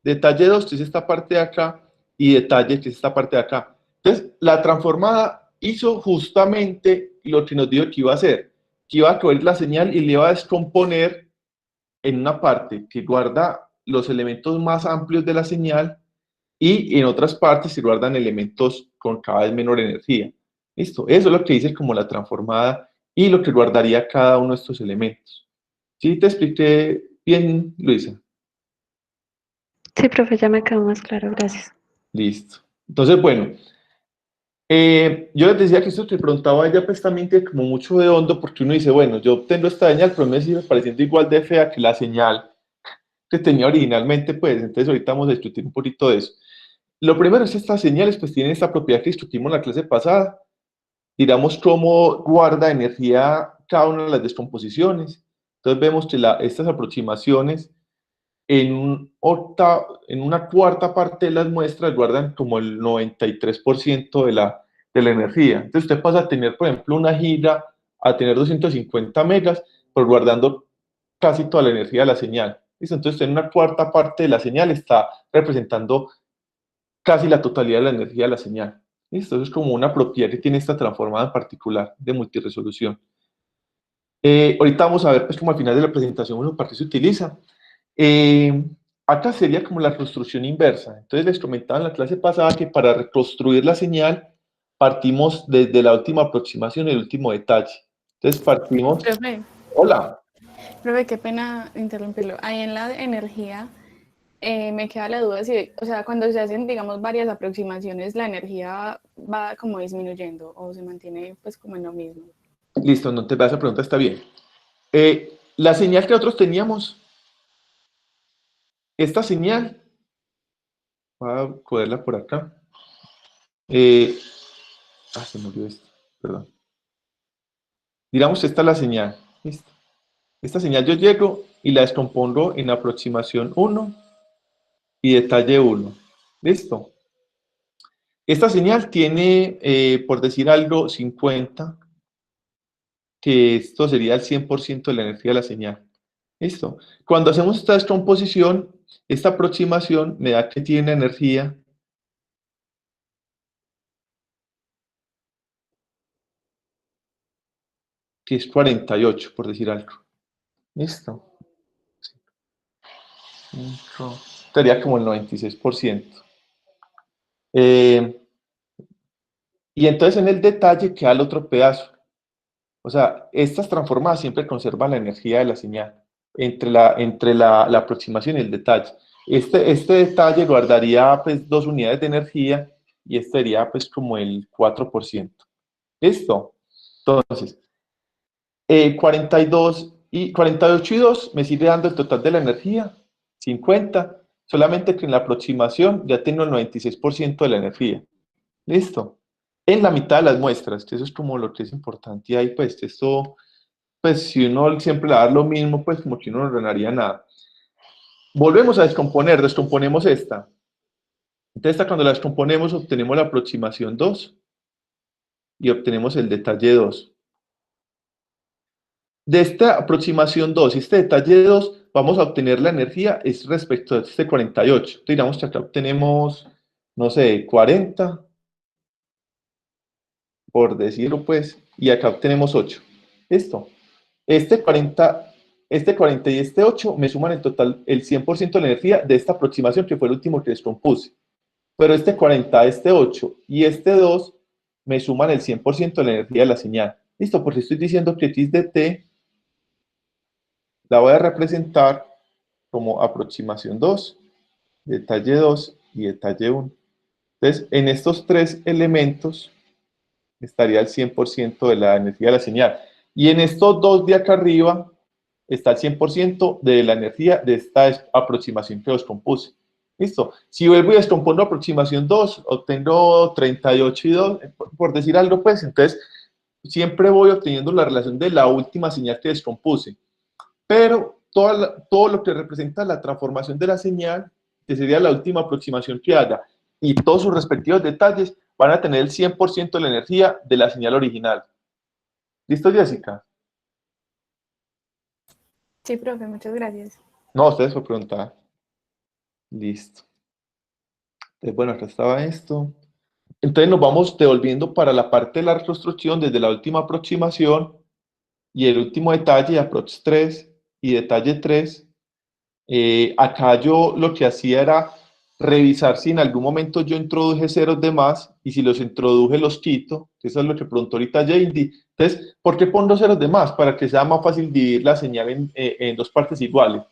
Detalle 2, que es esta parte de acá. Y detalle, que es esta parte de acá. Entonces, la transformada hizo justamente lo que nos dijo que iba a hacer. Que iba a coger la señal y le iba a descomponer en una parte que guarda los elementos más amplios de la señal y en otras partes se guardan elementos con cada vez menor energía. ¿Listo? Eso es lo que dice como la transformada y lo que guardaría cada uno de estos elementos. ¿Sí te expliqué bien, Luisa? Sí, profe, ya me quedó más claro, gracias. Listo. Entonces, bueno, yo les decía que esto que preguntaba ella pues también tiene como mucho de hondo porque uno dice, bueno, yo obtengo esta señal, pero me sigue pareciendo igual de fea que la señal que tenía originalmente, pues entonces ahorita vamos a discutir un poquito de eso. Lo primero es que estas señales pues tienen esta propiedad que discutimos en la clase pasada, digamos cómo guarda energía cada una de las descomposiciones. Entonces vemos que estas aproximaciones en una cuarta parte de las muestras guardan como el 93% de la energía. Entonces usted pasa a tener, por ejemplo, una giga a tener 250 megas, por guardando casi toda la energía de la señal. ¿Listo? Entonces en una cuarta parte de la señal está representando casi la totalidad de la energía de la señal. ¿Listo? Eso es como una propiedad que tiene esta transformada en particular de multiresolución. Ahorita vamos a ver, pues, como al final de la presentación, bueno, para qué se utiliza. Acá sería como la reconstrucción inversa. Entonces les comentaba en la clase pasada que para reconstruir la señal partimos desde la última aproximación y el último detalle. Entonces partimos... Profe, Hola. profe, qué pena interrumpirlo. Ahí en la energía me queda la duda si, o sea, cuando se hacen, digamos, varias aproximaciones, la energía va como disminuyendo o se mantiene pues como en lo mismo. Listo, no te vas a preguntar, está bien. La señal que nosotros teníamos, esta señal, voy a cogerla por acá. Se me olvidó esto, perdón. Digamos, esta es la señal. ¿Listo? Esta señal yo llego y la descompongo en aproximación 1 y detalle 1. ¿Listo? Esta señal tiene, por decir algo, 50, que esto sería el 100% de la energía de la señal. ¿Listo? Cuando hacemos esta descomposición, esta aproximación me da que tiene energía que es 48, por decir algo. ¿Listo? Estaría como el 96%. Y entonces en el detalle queda el otro pedazo. O sea, estas transformadas siempre conservan la energía de la señal entre la aproximación y el detalle. Este detalle guardaría pues 2 unidades de energía y este sería pues como el 4%. ¿Listo? Entonces, 42 Y 48 y 2 me sigue dando el total de la energía, 50, solamente que en la aproximación ya tengo el 96% de la energía. ¿Listo? En la mitad de las muestras, que eso es como lo que es importante. Y ahí, pues, esto, pues, si uno siempre le da lo mismo, pues, como que uno no ganaría nada. Volvemos a descomponer, descomponemos esta. Entonces, esta cuando la descomponemos, obtenemos la aproximación 2 y obtenemos el detalle 2. De esta aproximación 2 y este detalle 2, vamos a obtener la energía es respecto a este 48. Entonces, digamos que acá obtenemos, no sé, 40, por decirlo pues, y acá obtenemos 8. Listo. Este 40 y este 8 me suman en total el 100% de la energía de esta aproximación, que fue el último que descompuse. Pero este 40, este 8 y este 2 me suman el 100% de la energía de la señal. Listo, porque estoy diciendo que x de t la voy a representar como aproximación 2, detalle 2 y detalle 1. Entonces, en estos tres elementos estaría el 100% de la energía de la señal. Y en estos dos de acá arriba está el 100% de la energía de esta aproximación que descompuse. ¿Listo? Si vuelvo y descompongo aproximación 2, obtengo 38 y 2, por decir algo, pues, entonces siempre voy obteniendo la relación de la última señal que descompuse. Pero todo lo que representa la transformación de la señal, que sería la última aproximación que haga, y todos sus respectivos detalles, van a tener el 100% de la energía de la señal original. ¿Listo, Jessica? Sí, profe, muchas gracias. No, ustedes por preguntar. Listo. Entonces, bueno, acá estaba esto. Entonces nos vamos devolviendo para la parte de la reconstrucción desde la última aproximación y el último detalle, aprox 3 y detalle 3. Acá yo lo que hacía era revisar si en algún momento yo introduje ceros de más y si los introduje los quito. Eso es lo que preguntó ahorita Jandy. Entonces, ¿por qué pongo ceros de más? Para que sea más fácil dividir la señal en dos partes iguales.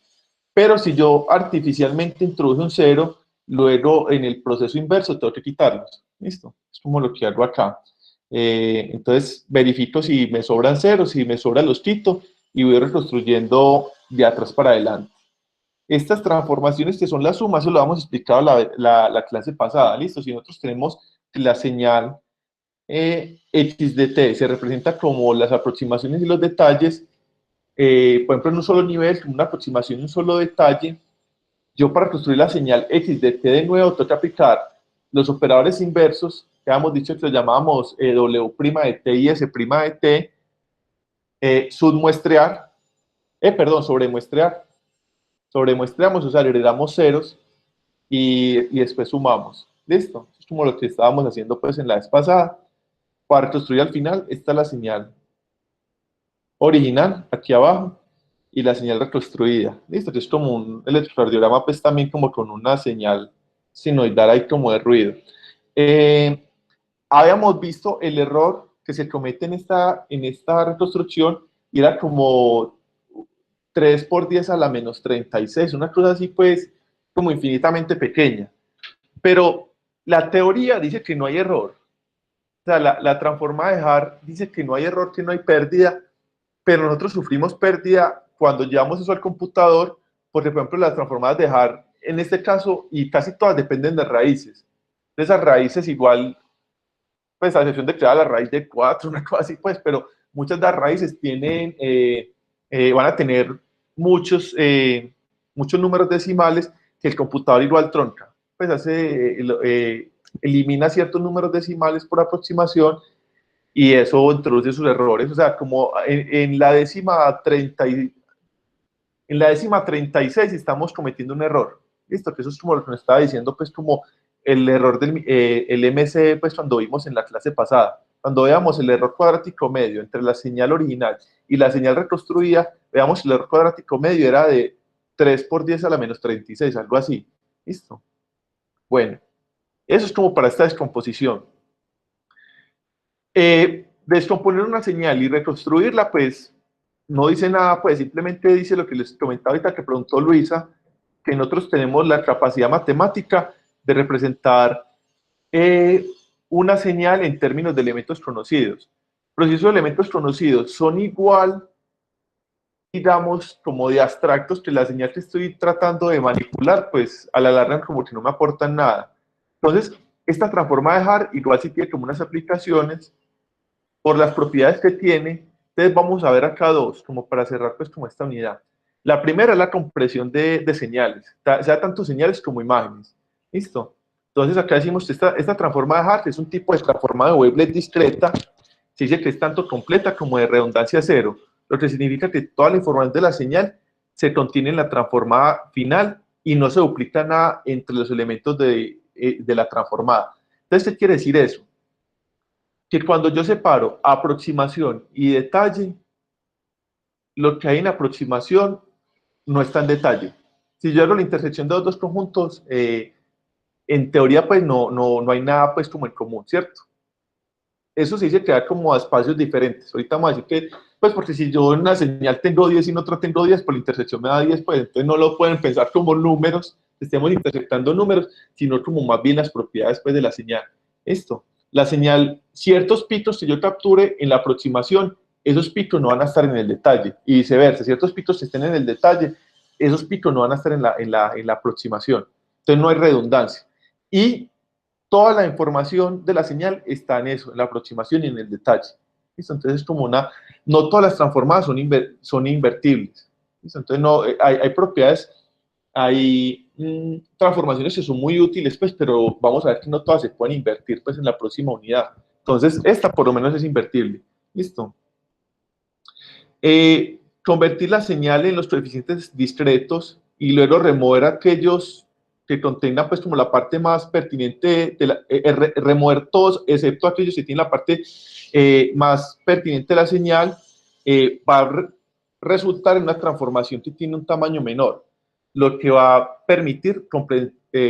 Pero si yo artificialmente introduje un cero, luego en el proceso inverso tengo que quitarlos. ¿Listo? Es como lo que hago acá. Entonces verifico si me sobran ceros, si me sobran los quito y voy reconstruyendo de atrás para adelante. Estas transformaciones que son las sumas, eso lo hemos explicado la clase pasada, ¿listo? Si nosotros tenemos la señal x de t, se representa como las aproximaciones y los detalles, por ejemplo, en un solo nivel, una aproximación, un solo detalle, yo para construir la señal x de t de nuevo tengo que aplicar los operadores inversos, que habíamos dicho que los llamábamos w' de t y s' de t, submuestrear, sobremuestrear. Sobremuestreamos, o sea, le damos ceros y después sumamos. ¿Listo? Es como lo que estábamos haciendo pues en la vez pasada. Para construir al final, esta es la señal original, aquí abajo, y la señal reconstruida. ¿Listo? Que es como un electrocardiograma, pues también como con una señal sinoidal ahí como de ruido. Habíamos visto el error que se comete en esta reconstrucción y era como 3 por 10 a la menos 36, una cosa así pues como infinitamente pequeña. Pero la teoría dice que no hay error. O sea, la transformada de Haar dice que no hay error, que no hay pérdida, pero nosotros sufrimos pérdida cuando llevamos eso al computador, porque por ejemplo las transformadas de Haar, en este caso, y casi todas dependen de raíces. De esas raíces igual, pues a excepción de crear la raíz de 4, una cosa así, pues, pero muchas de las raíces tienen, van a tener muchos números decimales que el computador igual tronca. Pues elimina ciertos números decimales por aproximación y eso introduce sus errores. O sea, como en la décima 36 estamos cometiendo un error. Listo, que eso es como lo que nos estaba diciendo, pues como el error del el MC, pues cuando vimos en la clase pasada. Cuando veamos el error cuadrático medio entre la señal original y la señal reconstruida, veamos el error cuadrático medio era de 3 por 10 a la menos 36, algo así. ¿Listo? Bueno, eso es como para esta descomposición. Descomponer una señal y reconstruirla, pues no dice nada, pues simplemente dice lo que les comentaba ahorita que preguntó Luisa, que nosotros tenemos la capacidad matemática de representar una señal en términos de elementos conocidos. Pero si esos elementos conocidos son igual digamos, como de abstractos, que la señal que estoy tratando de manipular, pues a la larga como que no me aportan nada. Entonces, esta transforma de Hart igual sí tiene como unas aplicaciones por las propiedades que tiene. Entonces vamos a ver acá dos, como para cerrar pues como esta unidad. La primera es la compresión de señales, sea tanto señales como imágenes. ¿Listo? Entonces acá decimos que esta transforma de Hart es un tipo de transforma de wavelet discreta. Se dice que es tanto completa como de redundancia cero, lo que significa que toda la información de la señal se contiene en la transformada final y no se duplica nada entre los elementos de la transformada. Entonces, ¿qué quiere decir eso? Que cuando yo separo aproximación y detalle, lo que hay en aproximación no está en detalle. Si yo hago la intersección de los dos conjuntos, en teoría pues no hay nada pues como en común, ¿cierto? Eso se dice que da como a espacios diferentes. Ahorita vamos a decir que, pues porque si yo en una señal tengo 10 y en otra tengo 10, pues la intersección me da 10, pues entonces no lo pueden pensar como números, estemos intersectando números, sino como más bien las propiedades pues de la señal. Esto, la señal, ciertos picos que yo capture en la aproximación, esos picos no van a estar en el detalle, y viceversa, ciertos picos que estén en el detalle, esos picos no van a estar en la aproximación. Entonces no hay redundancia. Y toda la información de la señal está en eso, en la aproximación y en el detalle. ¿Listo? Entonces es como no todas las transformadas son invertibles. ¿Listo? Entonces no, hay propiedades, hay transformaciones que son muy útiles, pues, pero vamos a ver que no todas se pueden invertir pues, en la próxima unidad. Entonces esta por lo menos es invertible. ¿Listo? Convertir la señal en los coeficientes discretos y luego remover aquellos que contengan pues como la parte más pertinente, remover todos excepto aquellos que tienen la parte más pertinente de la señal, va a resultar en una transformación que tiene un tamaño menor, lo que va a permitir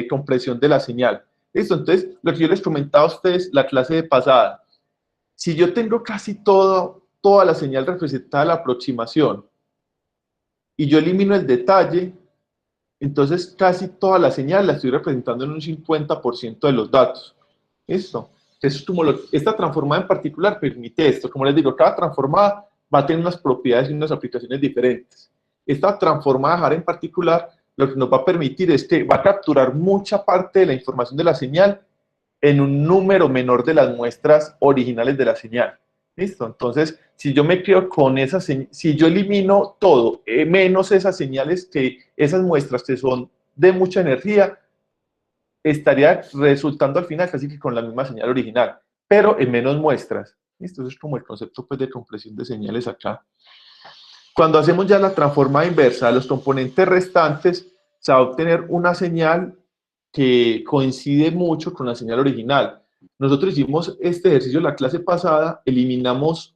compresión de la señal. ¿Listo? Entonces, lo que yo les comentaba a ustedes la clase de pasada, si yo tengo casi toda la señal representada en la aproximación y yo elimino el detalle, entonces casi toda la señal la estoy representando en un 50% de los datos. ¿Listo? Eso es como esta transformada en particular permite esto. Como les digo, cada transformada va a tener unas propiedades y unas aplicaciones diferentes. Esta transformada JAR en particular lo que nos va a permitir es que va a capturar mucha parte de la información de la señal en un número menor de las muestras originales de la señal. ¿Listo? Entonces, si yo me quedo con esa señal, si yo elimino todo, menos esas señales, esas muestras que son de mucha energía, estaría resultando al final casi que con la misma señal original, pero en menos muestras. ¿Listo? Eso es como el concepto pues, de compresión de señales acá. Cuando hacemos ya la transformada inversa de los componentes restantes, se va a obtener una señal que coincide mucho con la señal original. Nosotros hicimos este ejercicio la clase pasada, eliminamos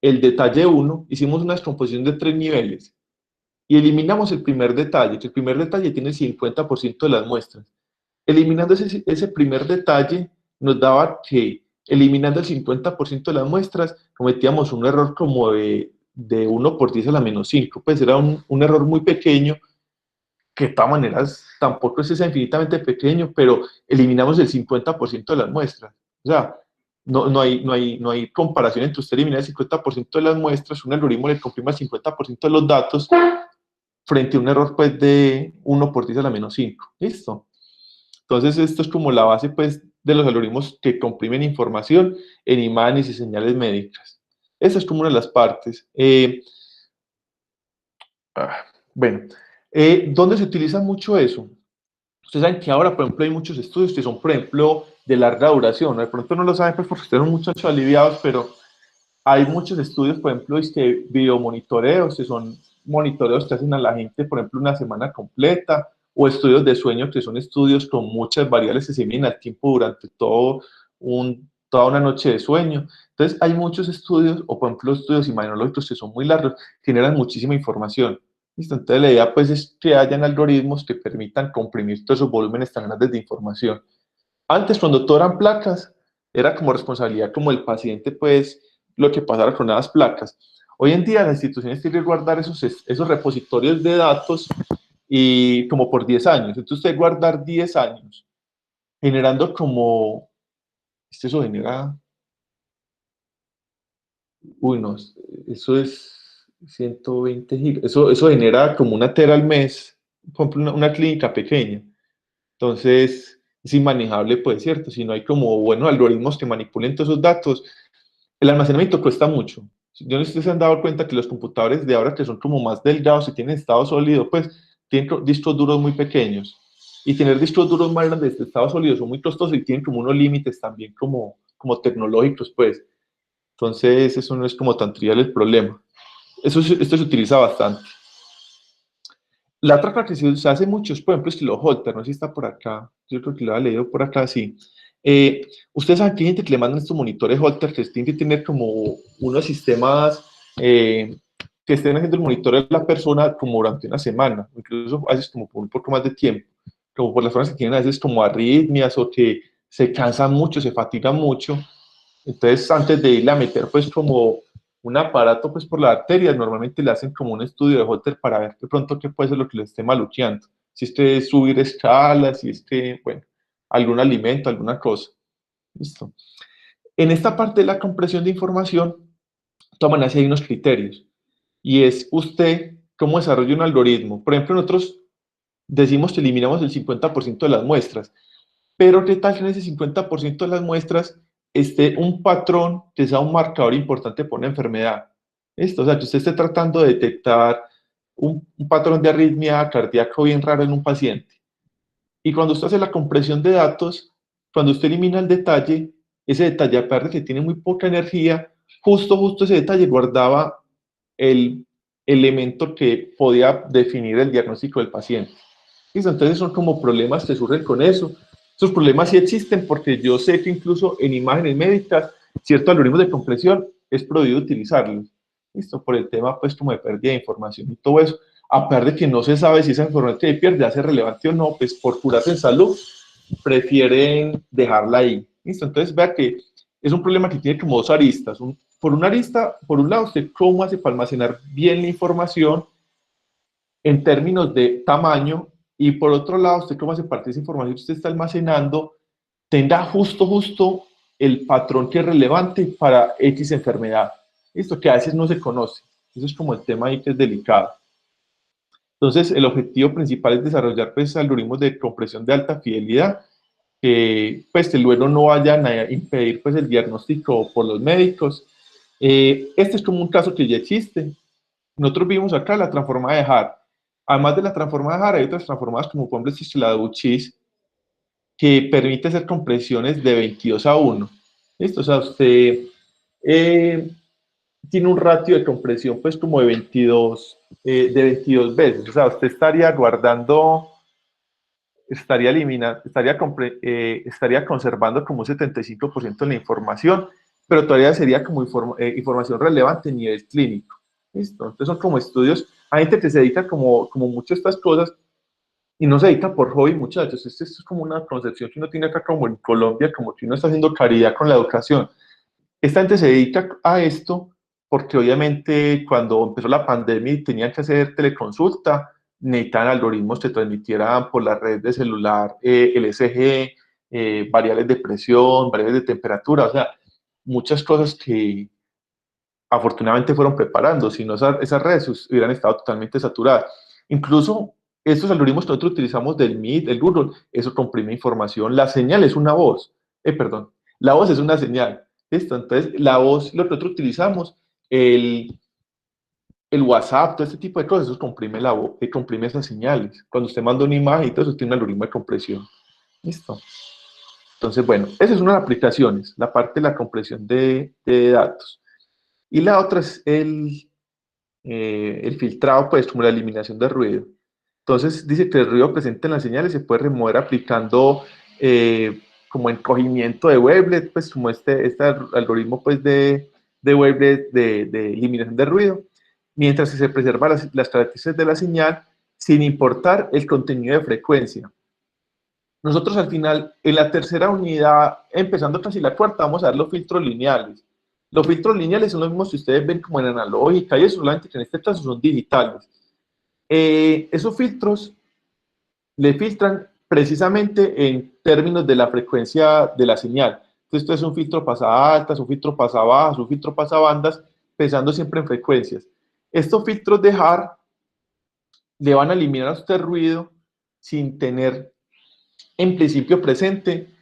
el detalle 1, hicimos una descomposición de 3 niveles y eliminamos el primer detalle, que el primer detalle tiene el 50% de las muestras. Eliminando ese primer detalle, nos daba que eliminando el 50% de las muestras, cometíamos un error como de 1 por 10 a la menos 5, pues era un error muy pequeño, que de todas maneras tampoco es infinitamente pequeño, pero eliminamos el 50% de las muestras. O sea, no hay comparación entre usted eliminar el 50% de las muestras, un algoritmo le comprime el 50% de los datos, frente a un error pues, de 1 por 10 a la menos 5. ¿Listo? Entonces, esto es como la base pues, de los algoritmos que comprimen información en imágenes y señales médicas. Esa es como una de las partes. Bueno, ¿dónde se utiliza mucho eso? Ustedes saben que ahora, por ejemplo, hay muchos estudios que son, por ejemplo, de larga duración. De pronto no lo saben pues, porque están muchachos aliviados, pero hay muchos estudios, por ejemplo, videomonitoreos, que son monitoreos que hacen a la gente, por ejemplo, una semana completa, o estudios de sueño, que son estudios con muchas variables que se miden al tiempo durante toda una noche de sueño. Entonces, hay muchos estudios, o por ejemplo, estudios imagenológicos que son muy largos, generan muchísima información. ¿Listo? Entonces, la idea pues, es que hayan algoritmos que permitan comprimir todos esos volúmenes tan grandes de información. Antes, cuando todo eran placas, era como responsabilidad como el paciente, pues, lo que pasara con esas placas. Hoy en día las instituciones tienen que guardar esos repositorios de datos y como por 10 años. Entonces usted guardar 10 años generando como, eso genera, uy no, eso es 120 gigas. Eso genera como una tera al mes, por ejemplo, una clínica pequeña. Entonces, es inmanejable, pues, ¿cierto? Si no hay como buenos algoritmos que manipulen todos esos datos, el almacenamiento cuesta mucho. Yo no sé si ustedes se han dado cuenta que los computadores de ahora, que son como más delgados y tienen estado sólido, pues, tienen discos duros muy pequeños. Y tener discos duros más grandes de estado sólido son muy costosos y tienen como unos límites también como tecnológicos, pues. Entonces, eso no es como tan trivial el problema. Esto se utiliza bastante. La otra cosa que se hace mucho es, por ejemplo, estilo Holter, no sé si está por acá, yo creo que lo he leído por acá, sí. Ustedes saben que hay gente que le mandan estos monitores Holter que tienen que tener como unos sistemas que estén haciendo el monitor de la persona como durante una semana, incluso a veces como por un poco más de tiempo, como por las personas que tienen a veces como arritmias o que se cansan mucho, se fatigan mucho. Entonces, antes de irle a meter pues como un aparato pues por la arteria, normalmente le hacen como un estudio de Holter para ver de pronto qué puede ser lo que le esté maluqueando. Si es que subir escalas, si es que, bueno, algún alimento, alguna cosa. Listo. En esta parte de la compresión de información, toman así hay unos criterios. Y es usted cómo desarrolla un algoritmo. Por ejemplo, nosotros decimos que eliminamos el 50% de las muestras, pero ¿qué tal que en ese 50% de las muestras esté un patrón que sea un marcador importante por una enfermedad? ¿Listo? O sea, que usted esté tratando de detectar un patrón de arritmia cardíaca bien raro en un paciente. Y cuando usted hace la compresión de datos, cuando usted elimina el detalle, ese detalle, aparte de que tiene muy poca energía, justo ese detalle guardaba el elemento que podía definir el diagnóstico del paciente. ¿Listo? Entonces son como problemas que surgen con eso. Esos problemas sí existen porque yo sé que incluso en imágenes médicas, ciertos algoritmos de compresión es prohibido utilizarlos. ¿Listo? Por el tema pues como de pérdida de información y todo eso. A pesar de que no se sabe si esa información que pierde hace relevante o no, pues por curarse en salud, prefieren dejarla ahí. ¿Listo? Entonces vea que es un problema que tiene como dos aristas. Por una arista, por un lado, usted cómo hace para almacenar bien la información en términos de tamaño, y por otro lado, usted cómo hace parte de esa información que usted está almacenando, tenga justo el patrón que es relevante para X enfermedad. Esto que a veces no se conoce. Eso es como el tema ahí que es delicado. Entonces, el objetivo principal es desarrollar pues, algoritmos de compresión de alta fidelidad, que pues, luego no vayan a impedir pues, el diagnóstico por los médicos. Este es como un caso que ya existe. Nosotros vimos acá la transformada de Haar. Además de la transformada de Haar, hay otras transformadas como por ejemplo la de Uchis, que permite hacer compresiones de 22:1. ¿Listo? O sea, usted tiene un ratio de compresión pues como de 22 veces. O sea, usted estaría guardando, estaría conservando como un 75% de la información, pero todavía sería como información relevante a nivel clínico. ¿Listo? Entonces son como estudios, hay gente que se dedica como mucho a estas cosas y no se dedica por hobby, muchachos. Esto es como una concepción que uno tiene acá como en Colombia, como que uno está haciendo caridad con la educación. Esta gente se dedica a esto porque obviamente cuando empezó la pandemia y tenían que hacer teleconsulta, necesitaban algoritmos que transmitieran por la red de celular el ECG, variables de presión, variables de temperatura, o sea, muchas cosas que afortunadamente fueron preparando, si no esas redes hubieran estado totalmente saturadas. Incluso estos algoritmos que nosotros utilizamos del Meet, el Google, eso comprime información, la señal es una voz, la voz es una señal. ¿Listo? Entonces, la voz, lo que nosotros utilizamos, el WhatsApp, todo este tipo de cosas, eso comprime la voz, comprime esas señales. Cuando usted manda una imagen y todo eso tiene un algoritmo de compresión. ¿Listo? Entonces, bueno, esa es una de las aplicaciones, la parte de la compresión de datos. Y la otra es el filtrado, pues, como la eliminación de ruido. Entonces, dice que el ruido presente en las señales se puede remover aplicando como encogimiento de wavelet, pues como este algoritmo pues de wavelet de eliminación de ruido, mientras que se preserva las características de la señal sin importar el contenido de frecuencia. Nosotros al final, en la tercera unidad, empezando casi la cuarta, vamos a ver los filtros lineales. Los filtros lineales son los mismos que ustedes ven como en analógica y eso, solamente que en este caso son digitales. Esos filtros le filtran precisamente en términos de la frecuencia de la señal. Entonces, esto es un filtro pasa altas, un filtro pasa bajas, un filtro pasa bandas, pensando siempre en frecuencias. Estos filtros de Haar le van a eliminar a usted ruido sin tener en principio presente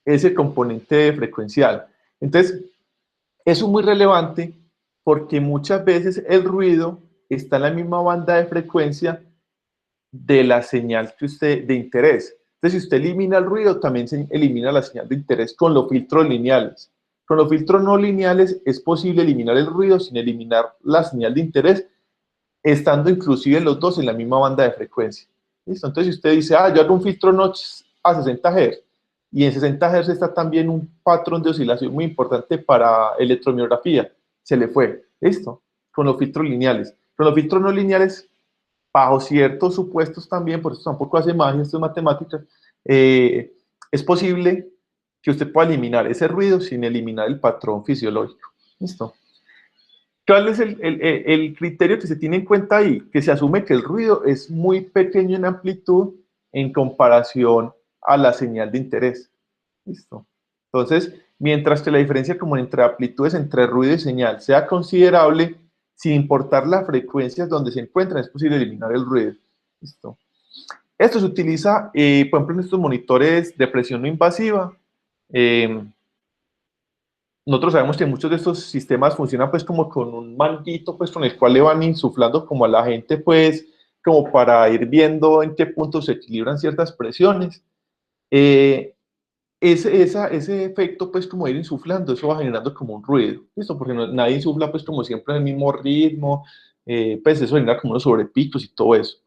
ese componente frecuencial. Entonces, eso es muy relevante porque muchas veces el ruido está en la misma banda de frecuencia de la señal que usted de interés. Entonces, si usted elimina el ruido, también se elimina la señal de interés con los filtros lineales. Con los filtros no lineales es posible eliminar el ruido sin eliminar la señal de interés, estando inclusive los dos en la misma banda de frecuencia. ¿Listo? Entonces, si usted dice, yo hago un filtro notch a 60 Hz, y en 60 Hz está también un patrón de oscilación muy importante para electromiografía, se le fue. ¿Listo? Con los filtros lineales. Con los filtros no lineales, bajo ciertos supuestos también, por eso tampoco hace magia, esto es matemáticas, es posible que usted pueda eliminar ese ruido sin eliminar el patrón fisiológico. ¿Listo? ¿Cuál es el criterio que se tiene en cuenta ahí? Que se asume que el ruido es muy pequeño en amplitud en comparación a la señal de interés. ¿Listo? Entonces, mientras que la diferencia como entre amplitudes entre ruido y señal sea considerable, sin importar las frecuencias donde se encuentran, es posible eliminar el ruido. ¿Listo? Esto se utiliza, por ejemplo, en estos monitores de presión no invasiva. Nosotros sabemos que muchos de estos sistemas funcionan pues como con un manguito pues con el cual le van insuflando como a la gente pues como para ir viendo en qué punto se equilibran ciertas presiones. Ese efecto pues como ir insuflando, eso va generando como un ruido, ¿listo? Porque nadie insufla pues como siempre en el mismo ritmo, pues eso genera como unos sobrepicos y todo eso.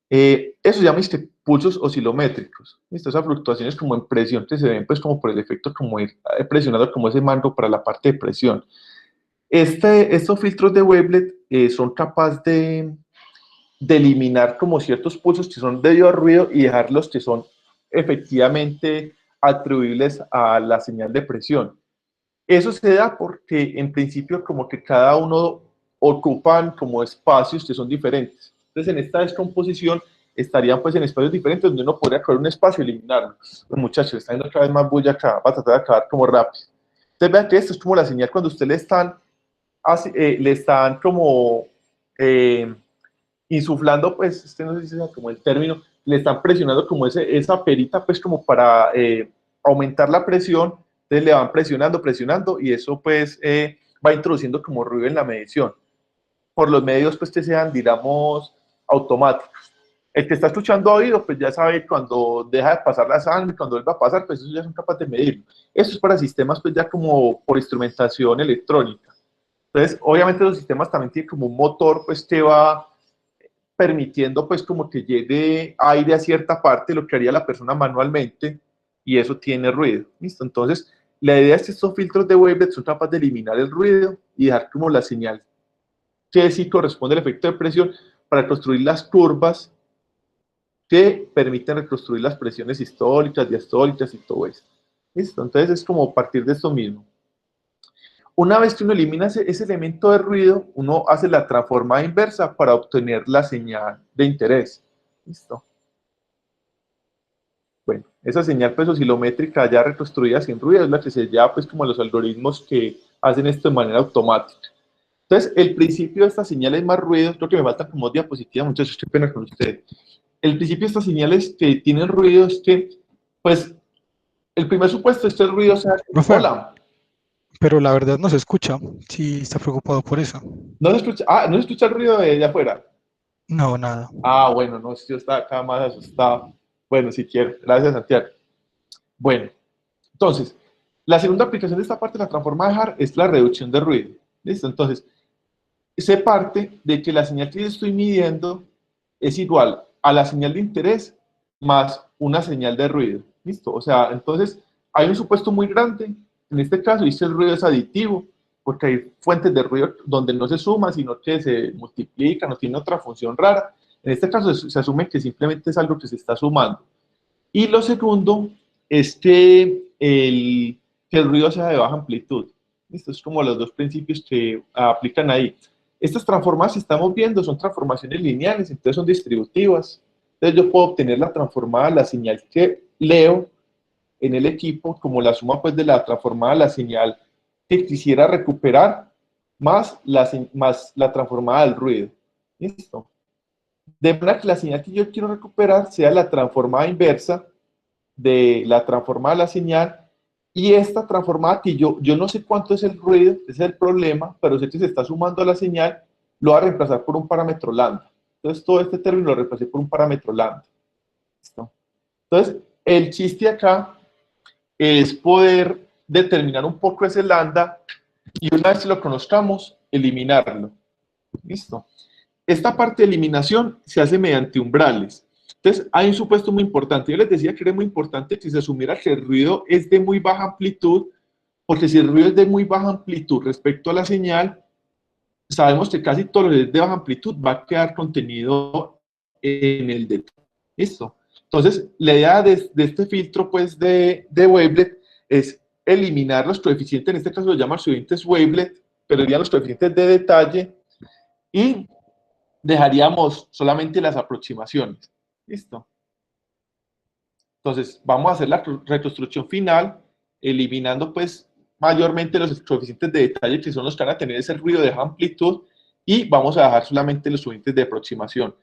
Eso se llama pulsos oscilométricos, ¿listo? Esas fluctuaciones como en presión que se ven pues como por el efecto como ir presionando como ese mando para la parte de presión. Estos filtros de wavelet son capaces de eliminar como ciertos pulsos que son debido al ruido y dejar los que son efectivamente atribuibles a la señal de presión. Eso se da porque en principio como que cada uno ocupan como espacios que son diferentes. Entonces en esta descomposición estarían pues en espacios diferentes donde uno podría coger un espacio y eliminarlo. Los muchachos están viendo cada vez más bulla acá, va a tratar de acabar como rápido. Entonces vean que esto es como la señal cuando usted le están como insuflando, pues, no sé si sea como el término, le están presionando como esa perita, pues, como para aumentar la presión, entonces le van presionando, y eso, pues, va introduciendo como ruido en la medición, por los medios, pues, que sean, digamos, automáticos. El que está escuchando oído, pues, ya sabe cuando deja de pasar la sangre, cuando vuelve a pasar, pues, eso ya son capaces de medirlo. Eso es para sistemas, pues, ya como por instrumentación electrónica. Entonces, obviamente, los sistemas también tienen como un motor, pues, que va permitiendo pues como que llegue aire a cierta parte, lo que haría la persona manualmente, y eso tiene ruido. ¿Listo? Entonces, la idea es que estos filtros de wavelet son capaces de eliminar el ruido y dejar como la señal que sí corresponde al efecto de presión para construir las curvas que permiten reconstruir las presiones sistólicas, diastólicas y todo eso. ¿Listo? Entonces es como partir de esto mismo. Una vez que uno elimina ese elemento de ruido, uno hace la transformada inversa para obtener la señal de interés. ¿Listo? Bueno, esa señal pues oscilométrica ya reconstruida sin ruido es la que se llama pues como los algoritmos que hacen esto de manera automática. Entonces, el principio de estas señales más ruido, creo que me faltan como diapositivas, muchachos, qué pena con ustedes. El principio de estas señales que tienen ruido es que, pues, el primer supuesto es que el ruido sea... Hola. Pero la verdad no se escucha. Sí, está preocupado por eso. ¿No se escucha? ¿No se escucha el ruido de allá afuera? No, nada. Bueno, no, yo estaba acá más asustado. Bueno, si quiere. Gracias, Santiago. Bueno, entonces, la segunda aplicación de esta parte de la transformada de Haar es la reducción de ruido. ¿Listo? Entonces, se parte de que la señal que yo estoy midiendo es igual a la señal de interés más una señal de ruido. ¿Listo? O sea, entonces, hay un supuesto muy grande. En este caso, dice el ruido es aditivo, porque hay fuentes de ruido donde no se suma, sino que se multiplica, no tiene otra función rara. En este caso, se asume que simplemente es algo que se está sumando. Y lo segundo es que el ruido sea de baja amplitud. Estos son como los dos principios que aplican ahí. Estas transformadas que estamos viendo son transformaciones lineales, entonces son distributivas. Entonces yo puedo obtener la transformada, la señal que leo en el equipo, como la suma pues de la transformada, la señal que quisiera recuperar, más la transformada del ruido. ¿Listo? De manera que la señal que yo quiero recuperar sea la transformada inversa de la transformada de la señal, y esta transformada que yo no sé cuánto es el ruido, ese es el problema, pero sé que se está sumando a la señal, lo voy a reemplazar por un parámetro lambda. Entonces todo este término lo reemplacé por un parámetro lambda. ¿Listo? Entonces el chiste acá es poder determinar un poco ese lambda y una vez que lo conozcamos, eliminarlo. ¿Listo? Esta parte de eliminación se hace mediante umbrales. Entonces, hay un supuesto muy importante. Yo les decía que era muy importante que se asumiera que el ruido es de muy baja amplitud, porque si el ruido es de muy baja amplitud respecto a la señal, sabemos que casi todo lo que es de baja amplitud va a quedar contenido en el detalle. ¿Listo? Entonces, la idea de este filtro pues, de wavelet es eliminar los coeficientes, en este caso lo llaman suficientes wavelet, pero serían los coeficientes de detalle, y dejaríamos solamente las aproximaciones. ¿Listo? Entonces, vamos a hacer la reconstrucción final, eliminando pues mayormente los coeficientes de detalle, que son los que van a tener ese ruido de amplitud, y vamos a dejar solamente los coeficientes de aproximación.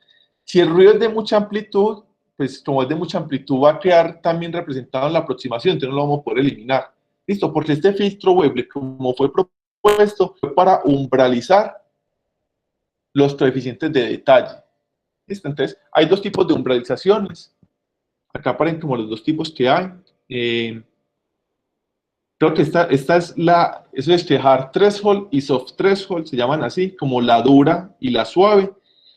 Si el ruido es de mucha amplitud, pues como es de mucha amplitud, va a quedar también representado en la aproximación, entonces no lo vamos a poder eliminar. ¿Listo? Porque este filtro wavelet, como fue propuesto, fue para umbralizar los coeficientes de detalle. ¿Listo? Entonces, hay dos tipos de umbralizaciones. Acá aparecen como los dos tipos que hay. Creo que esta es eso es que hard threshold y soft threshold, se llaman así, como la dura y la suave.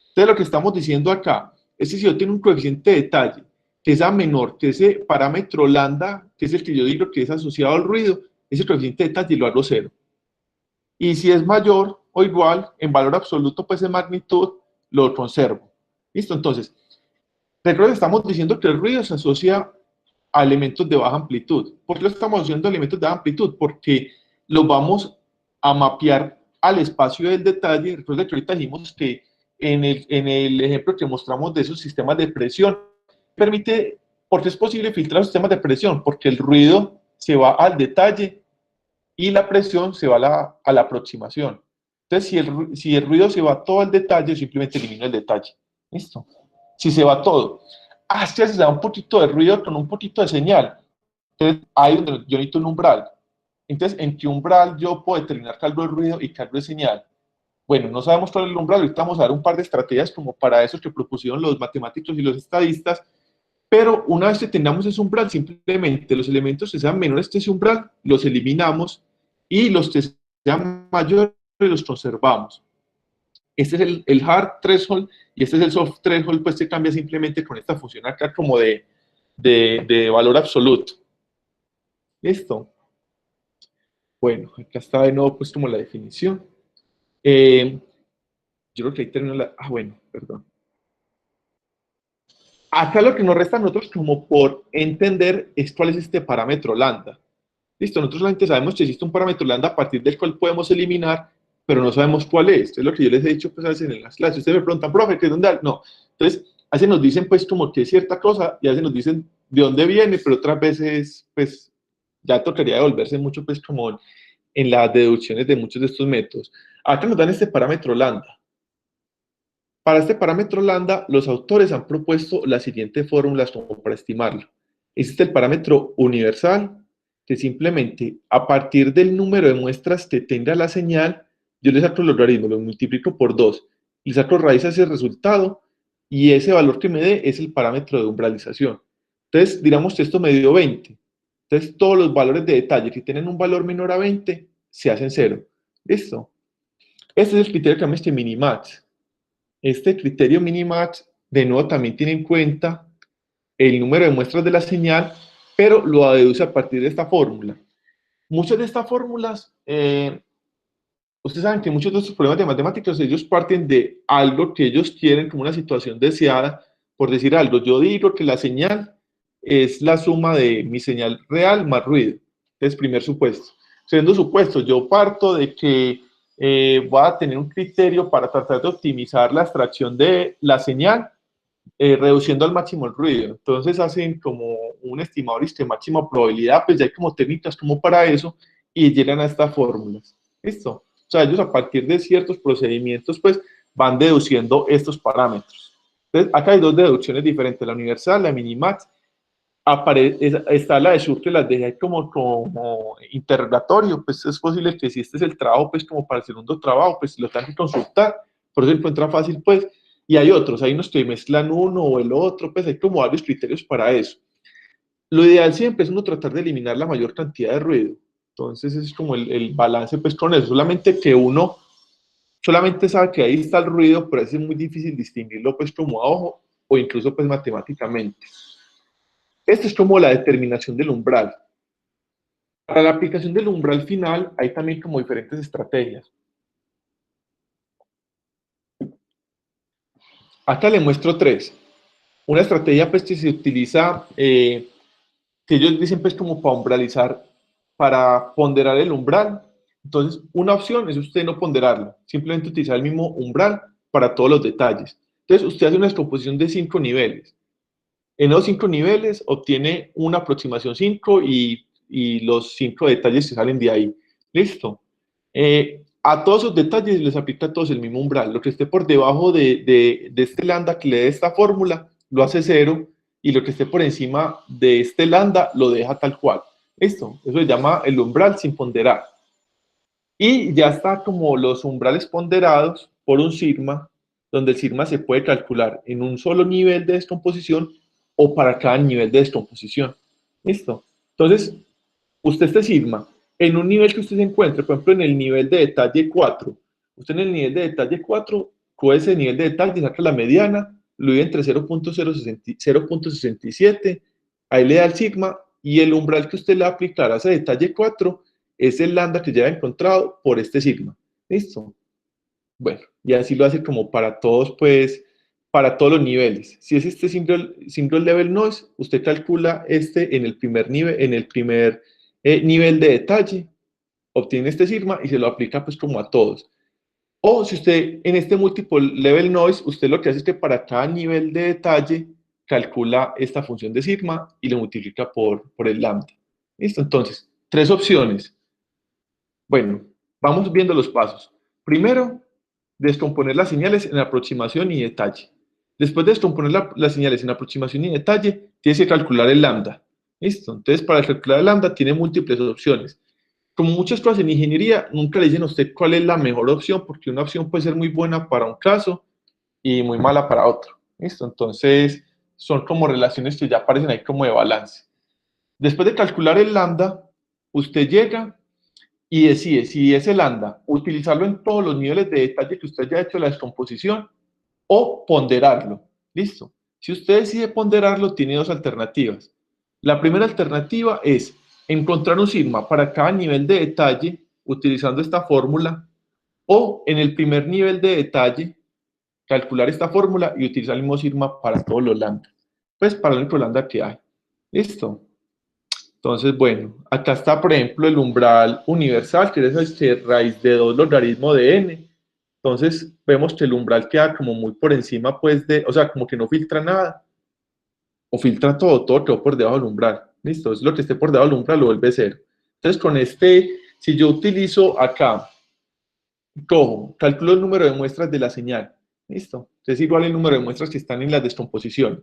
Entonces, lo que estamos diciendo acá es que si yo tengo un coeficiente de detalle que sea menor que ese parámetro lambda, que es el que yo digo que es asociado al ruido, ese coeficiente de detalle lo hago 0. Y si es mayor o igual, en valor absoluto, pues en magnitud, lo conservo. ¿Listo? Entonces, recuerden que estamos diciendo que el ruido se asocia a elementos de baja amplitud. ¿Por qué lo estamos asociando a elementos de baja amplitud? Porque los vamos a mapear al espacio del detalle. Recuerden que ahorita dijimos que en el ejemplo que mostramos de esos sistemas de presión, permite, porque es posible filtrar los sistemas de presión, porque el ruido se va al detalle y la presión se va a la aproximación. Entonces, si el ruido se va todo al detalle, simplemente elimino el detalle. ¿Listo? Si se va todo. Si se da un poquito de ruido con un poquito de señal. Entonces, ahí es donde yo necesito un umbral. Entonces, ¿en qué umbral yo puedo determinar qué algo de ruido y qué algo de señal? Bueno, no sabemos cuál es el umbral. Ahorita vamos a dar un par de estrategias como para eso que propusieron los matemáticos y los estadistas. Pero una vez que tengamos ese umbral, simplemente los elementos que sean menores que ese umbral, los eliminamos, y los que sean mayores los conservamos. Este es el hard threshold y este es el soft threshold, pues se cambia simplemente con esta función acá como de valor absoluto. ¿Listo? Bueno, acá está de nuevo pues como la definición. Yo creo que ahí terminó la... bueno, perdón. Acá lo que nos resta a nosotros como por entender es cuál es este parámetro lambda. Listo, nosotros solamente sabemos que existe un parámetro lambda a partir del cual podemos eliminar, pero no sabemos cuál es. Es lo que yo les he dicho pues a veces en las clases. Ustedes me preguntan, profe, ¿qué es dónde? No. Entonces, a veces nos dicen pues como que es cierta cosa y a veces nos dicen de dónde viene, pero otras veces pues ya tocaría devolverse mucho pues como en las deducciones de muchos de estos métodos. Acá nos dan este parámetro lambda. Para este parámetro lambda, los autores han propuesto las siguientes fórmulas como para estimarlo. Existe el parámetro universal, que simplemente a partir del número de muestras que tenga la señal, yo le saco el logaritmo, lo multiplico por 2, y saco raíz a ese resultado, y ese valor que me dé es el parámetro de umbralización. Entonces, digamos que esto me dio 20. Entonces, todos los valores de detalle que tienen un valor menor a 20 se hacen 0. ¿Listo? Este es el criterio que llama este minimax. Este criterio minimax, de nuevo, también tiene en cuenta el número de muestras de la señal, pero lo deduce a partir de esta fórmula. Muchas de estas fórmulas, ustedes saben que muchos de estos problemas de matemáticas, ellos parten de algo que ellos quieren como una situación deseada. Por decir algo, yo digo que la señal es la suma de mi señal real más ruido. Es primer supuesto. Segundo supuesto, yo parto de que voy a tener un criterio para tratar de optimizar la extracción de la señal, reduciendo al máximo el ruido. Entonces hacen como un estimador de máxima probabilidad, pues ya hay como técnicas como para eso, y llegan a estas fórmulas. ¿Listo? O sea, ellos a partir de ciertos procedimientos, pues, van deduciendo estos parámetros. Entonces, acá hay dos deducciones diferentes, la universal, la minimax. Está la de Schur que las dejé ahí como interrogatorio, pues es posible que si este es el trabajo, pues como para el segundo trabajo, pues lo tengan que consultar, por eso se encuentra fácil, pues, y hay otros, hay unos que mezclan uno o el otro, pues hay como varios criterios para eso. Lo ideal siempre es uno tratar de eliminar la mayor cantidad de ruido, entonces ese es como el balance, pues con eso, solamente que uno solamente sabe que ahí está el ruido, pero es muy difícil distinguirlo, pues como a ojo, o incluso pues matemáticamente. Esto es como la determinación del umbral. Para la aplicación del umbral final hay también como diferentes estrategias. Acá le muestro tres. Una estrategia pues que se utiliza, que ellos dicen pues como para umbralizar, para ponderar el umbral. Entonces, una opción es usted no ponderarlo, simplemente utilizar el mismo umbral para todos los detalles. Entonces, usted hace una descomposición de 5 niveles. En los 5 niveles obtiene una aproximación 5 y los 5 detalles que salen de ahí. Listo. A todos esos detalles les aplica a todos el mismo umbral. Lo que esté por debajo de este lambda que le dé esta fórmula, lo hace 0, y lo que esté por encima de este lambda lo deja tal cual. Listo. Eso se llama el umbral sin ponderar. Y ya está como los umbrales ponderados por un sigma, donde el sigma se puede calcular en un solo nivel de descomposición o para cada nivel de descomposición. ¿Listo? Entonces, usted este sigma, en un nivel que usted se encuentre, por ejemplo, en el nivel de detalle 4, usted en el nivel de detalle 4, coge ese nivel de detalle, saca la mediana, lo divide entre 0.67, ahí le da el sigma, y el umbral que usted le va a aplicar a ese detalle 4 es el lambda que ya ha encontrado por este sigma. ¿Listo? Bueno, y así lo hace como para todos, pues, para todos los niveles. Si es este single level noise, usted calcula este en el primer nivel de detalle, obtiene este sigma y se lo aplica pues como a todos. O si usted en este multiple level noise, usted lo que hace es que para cada nivel de detalle calcula esta función de sigma y lo multiplica por el lambda. ¿Listo? Entonces, tres opciones. Bueno, vamos viendo los pasos. Primero, descomponer las señales en aproximación y detalle. Después de descomponer las señales en aproximación y detalle, tienes que calcular el lambda. ¿Listo? Entonces, para calcular el lambda tiene múltiples opciones. Como muchas cosas en ingeniería, nunca le dicen a usted cuál es la mejor opción, porque una opción puede ser muy buena para un caso y muy mala para otro. ¿Listo? Entonces, son como relaciones que ya aparecen ahí como de balance. Después de calcular el lambda, usted llega y decide si ese lambda, utilizarlo en todos los niveles de detalle que usted haya hecho la descomposición o ponderarlo. ¿Listo? Si usted decide ponderarlo, tiene dos alternativas. La primera alternativa es encontrar un sigma para cada nivel de detalle utilizando esta fórmula, o en el primer nivel de detalle calcular esta fórmula y utilizar el mismo sigma para todos los lambda. Pues para el único lambda que hay. ¿Listo? Entonces, bueno, acá está, por ejemplo, el umbral universal, que es raíz de 2 logaritmo de n. Entonces, vemos que el umbral queda como muy por encima, pues, o sea, como que no filtra nada, o filtra todo quedó por debajo del umbral. ¿Listo? Es lo que esté por debajo del umbral lo vuelve 0. Entonces, con si yo utilizo acá, cojo, calculo el número de muestras de la señal. ¿Listo? Entonces, igual el número de muestras que están en la descomposición.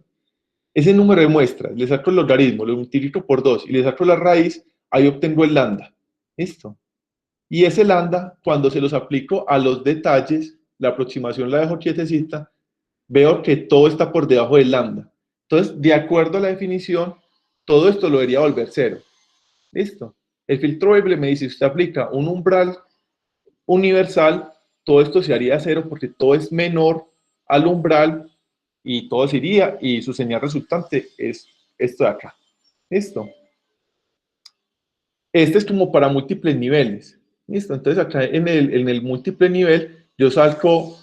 Ese número de muestras, le saco el logaritmo, lo multiplico por 2 y le saco la raíz, ahí obtengo el lambda. ¿Listo? Y ese lambda, cuando se los aplico a los detalles, la aproximación la dejo quietecita, veo que todo está por debajo del lambda. Entonces, de acuerdo a la definición, todo esto lo debería volver 0. ¿Listo? El filtro Weibull me dice, si usted aplica un umbral universal, todo esto se haría 0 porque todo es menor al umbral y todo se iría, y su señal resultante es esto de acá. ¿Listo? Este es como para múltiples niveles. ¿Listo? Entonces acá en el múltiple nivel yo saco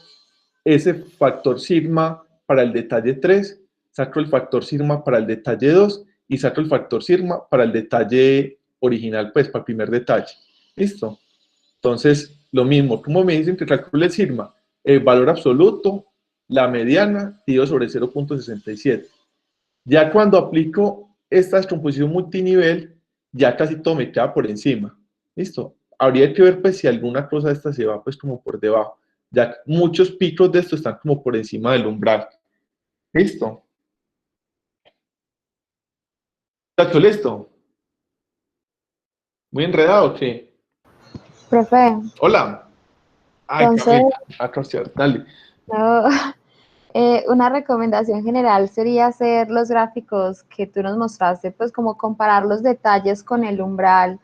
ese factor sigma para el detalle 3, saco el factor sigma para el detalle 2 y saco el factor sigma para el detalle original, pues para el primer detalle. ¿Listo? Entonces, lo mismo, como me dicen que calcule el sigma, el valor absoluto, la mediana, dividido sobre 0.67. Ya cuando aplico esta descomposición multinivel, ya casi todo me queda por encima. ¿Listo? habría que ver pues si alguna cosa de esta se va pues como por debajo. Ya muchos picos de esto están como por encima del umbral. ¿Listo? ¿Está listo? ¿Muy enredado o qué? Profe, Hola. Ay, entonces, Camila, dale. no, una recomendación general sería hacer los gráficos que tú nos mostraste, pues como comparar los detalles con el umbral,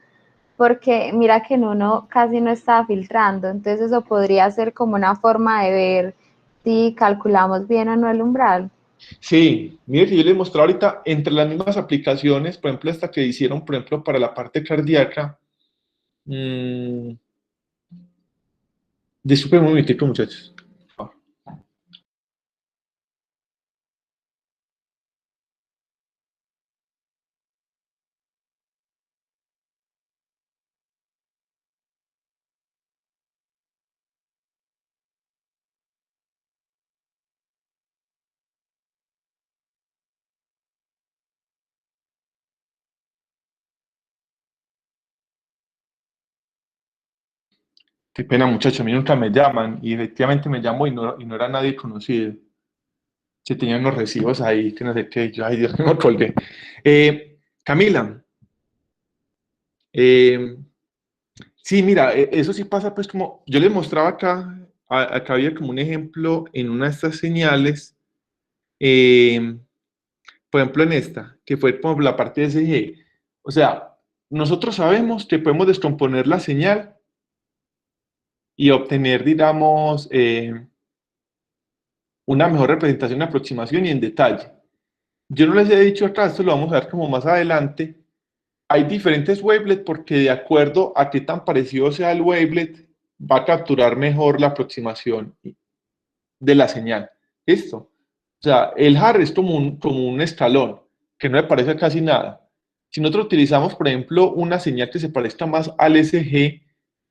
porque mira que en uno casi no está filtrando, entonces eso podría ser como una forma de ver si calculamos bien o no el umbral. Sí, mire que yo les mostré ahorita entre las mismas aplicaciones, por ejemplo, esta que hicieron, por ejemplo, para la parte cardíaca. Disculpen un momentico, muchachos. Qué pena, muchachos, a mí nunca me llaman y efectivamente me llamó y no era nadie conocido. Se tenían unos recibos ahí, que no sé qué, yo, ay Dios, me colgué. Camila, eh, sí, mira, eso sí pasa pues como, yo les mostraba acá, acá había como un ejemplo en una de estas señales, eh, por ejemplo en esta, que fue como la parte de SG. O sea, nosotros sabemos que podemos descomponer la señal y obtener, digamos, una mejor representación, aproximación y en detalle. Yo no les he dicho acá, esto lo vamos a ver como más adelante. Hay diferentes wavelets porque de acuerdo a qué tan parecido sea el wavelet, va a capturar mejor la aproximación de la señal. ¿Listo? O sea, el HAR es como un escalón, que no le parece a casi nada. Si nosotros utilizamos, por ejemplo, una señal que se parezca más al SG,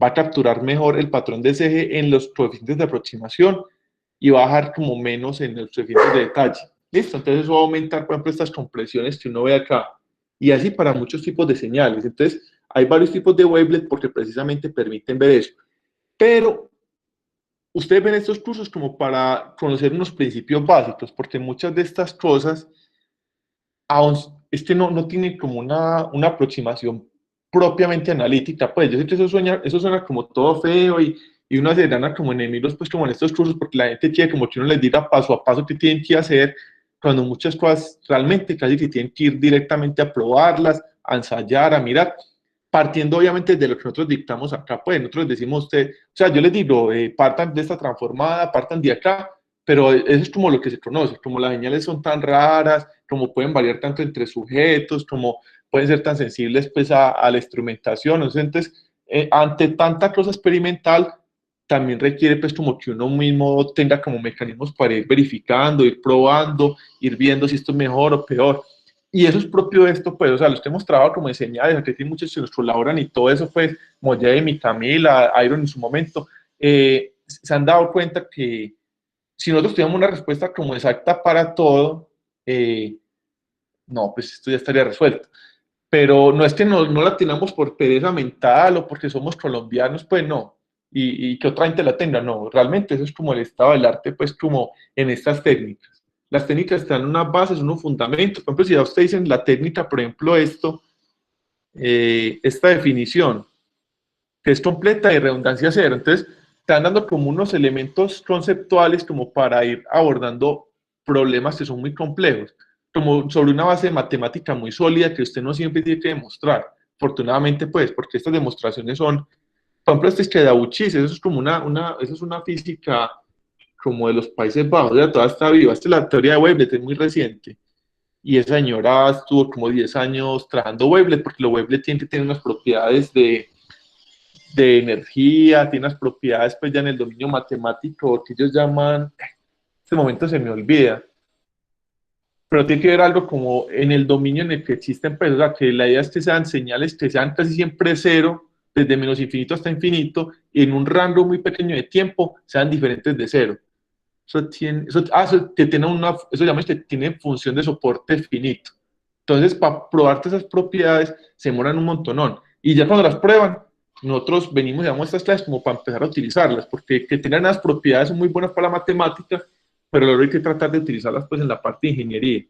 va a capturar mejor el patrón de SG en los coeficientes de aproximación y va a bajar como menos en los coeficientes de detalle. ¿Listo? Entonces eso va a aumentar, por ejemplo, estas compresiones que uno ve acá. Y así para muchos tipos de señales. Entonces, hay varios tipos de wavelet porque precisamente permiten ver eso. Pero ustedes ven estos cursos como para conocer unos principios básicos, porque muchas de estas cosas aún es que no tienen como una aproximación propiamente analítica. Pues yo sé que eso suena como todo feo y uno se gana como enemigos, pues como en estos cursos, porque la gente quiere como que uno les diga paso a paso qué tienen que hacer, cuando muchas cosas realmente casi que tienen que ir directamente a probarlas, a ensayar, a mirar, partiendo obviamente de lo que nosotros dictamos acá, pues nosotros decimos a usted, o sea, yo les digo, partan de esta transformada, partan de acá, pero eso es como lo que se conoce, como las señales son tan raras, como pueden variar tanto entre sujetos, como pueden ser tan sensibles pues a la instrumentación, entonces ante tanta cosa experimental, también requiere pues como que uno mismo tenga como mecanismos para ir verificando, ir probando, ir viendo si esto es mejor o peor. Y eso es propio de esto, pues, o sea, los que hemos trabajado como enseñados, aquí hay muchos que nos colaboran y todo eso, pues, como Jamie, Camila, Iron en su momento, se han dado cuenta que si nosotros tuviéramos una respuesta como exacta para todo, no, pues esto ya estaría resuelto. Pero no es que no la tengamos por pereza mental o porque somos colombianos, pues no. Y que otra gente la tenga, no. Realmente eso es como el estado del arte, pues como en estas técnicas. Las técnicas están en unas bases, unos fundamentos. Por ejemplo, si ya ustedes dicen la técnica, por ejemplo, esta definición, que es completa y redundancia cero. Entonces, están dando como unos elementos conceptuales como para ir abordando problemas que son muy complejos, como sobre una base de matemática muy sólida que usted no siempre tiene que demostrar. Afortunadamente, pues, porque estas demostraciones son, por ejemplo, este es que Dauchis, eso es como eso es una física como de los Países Bajos, ya toda está viva. Esta es la teoría de Wavelet, es muy reciente. Y esa señora estuvo como 10 años trabajando Wavelet, porque los Wavelet tienen que tener unas propiedades de energía, tiene unas propiedades pues ya en el dominio matemático que ellos llaman, en este momento se me olvida, pero tiene que ver algo como en el dominio en el que existen, pues, o sea, que la idea es que sean señales que sean casi siempre cero, desde menos infinito hasta infinito, y en un rango muy pequeño de tiempo sean diferentes de cero. Eso llama que tiene función de soporte finito. Entonces, para probarte esas propiedades se demoran un montonón. Y ya cuando las prueban, nosotros venimos y damos estas clases como para empezar a utilizarlas, porque que tienen unas propiedades son muy buenas para la matemática, pero luego hay que tratar de utilizarlas pues en la parte de ingeniería.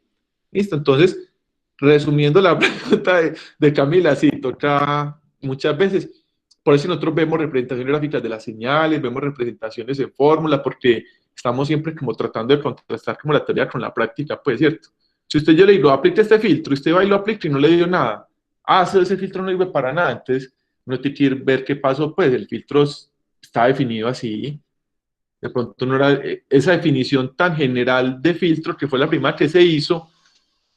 ¿Listo? Entonces, resumiendo la pregunta de Camila, sí, toca muchas veces. Por eso nosotros vemos representaciones gráficas de las señales, vemos representaciones en fórmula, porque estamos siempre como tratando de contrastar como la teoría con la práctica, pues, ¿cierto? Si usted yo le digo, aplique este filtro, usted va y lo aplica y no le dio nada. Ah, ese filtro no sirve para nada. Entonces, uno tiene que ir ver qué pasó, pues el filtro está definido así. De pronto no era esa definición tan general de filtro, que fue la primera que se hizo,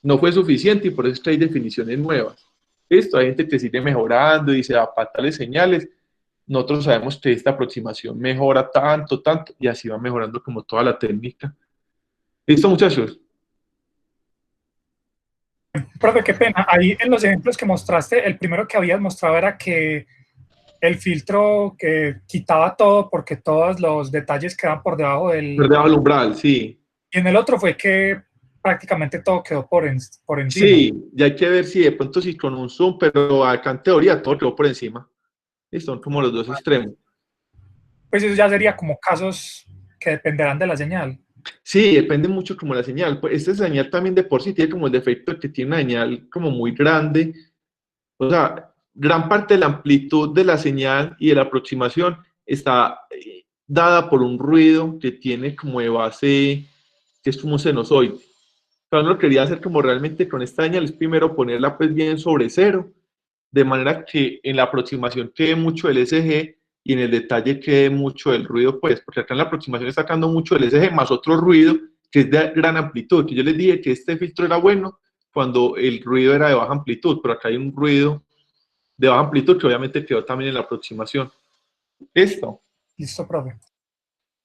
no fue suficiente y por eso es que hay definiciones nuevas. Esto, hay gente que sigue mejorando y se da para tales señales. Nosotros sabemos que esta aproximación mejora tanto, tanto, y así va mejorando como toda la técnica. ¿Listo, muchachos? Profe, qué pena. Ahí en los ejemplos que mostraste, el primero que habías mostrado era que el filtro que quitaba todo porque todos los detalles quedan por debajo del... Debajo del umbral, sí. Y en el otro fue que prácticamente todo quedó por encima. Sí, ya hay que ver si de pronto sí con un zoom, pero acá en teoría todo quedó por encima. Y son como los dos extremos. Pues eso ya sería como casos que dependerán de la señal. Sí, depende mucho como la señal. Pues esta señal también de por sí tiene como el defecto de que tiene una señal como muy grande. O sea, gran parte de la amplitud de la señal y de la aproximación está dada por un ruido que tiene como de base, que es como un sinusoide. Entonces, lo quería hacer como realmente con esta señal es primero ponerla pues bien sobre cero, de manera que en la aproximación quede mucho el SG y en el detalle quede mucho el ruido, pues, porque acá en la aproximación está sacando mucho el SG más otro ruido que es de gran amplitud, que yo les dije que este filtro era bueno cuando el ruido era de baja amplitud, pero acá hay un ruido de baja amplitud que obviamente quedó también en la aproximación. Listo. Listo, profe.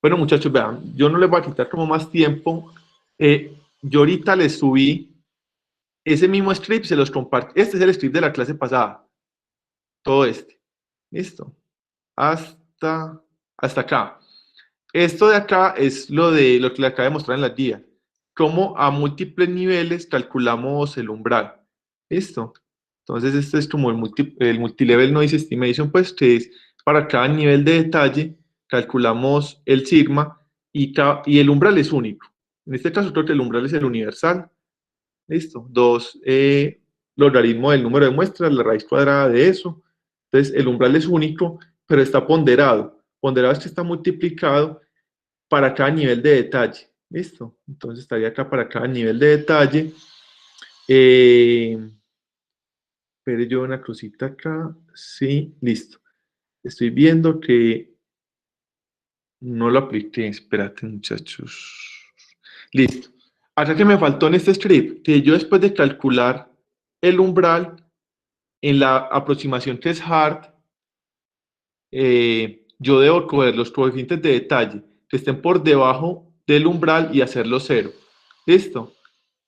Bueno, muchachos, vean, yo no les voy a quitar como más tiempo. Yo ahorita les subí ese mismo script, se los comparto. Este es el script de la clase pasada. Todo este. Listo. Hasta acá. Esto de acá es lo que le acabo de mostrar en la guía. Cómo a múltiples niveles calculamos el umbral. ¿Listo? Entonces, este es como el multilevel noise estimation, pues, que es para cada nivel de detalle, calculamos el sigma y el umbral es único. En este caso, creo que el umbral es el universal. ¿Listo? Dos, logaritmo del número de muestras, la raíz cuadrada de eso. Entonces, el umbral es único, pero está ponderado. Ponderado es que está multiplicado para cada nivel de detalle. ¿Listo? Entonces estaría acá para cada nivel de detalle. Pero yo una cosita acá. Sí, listo. Estoy viendo que no lo apliqué. Espérate, muchachos. Listo. Acá que me faltó en este script, que yo después de calcular el umbral, en la aproximación que es hard, yo debo coger los coeficientes de detalle que estén por debajo del umbral y hacerlo cero. ¿Listo?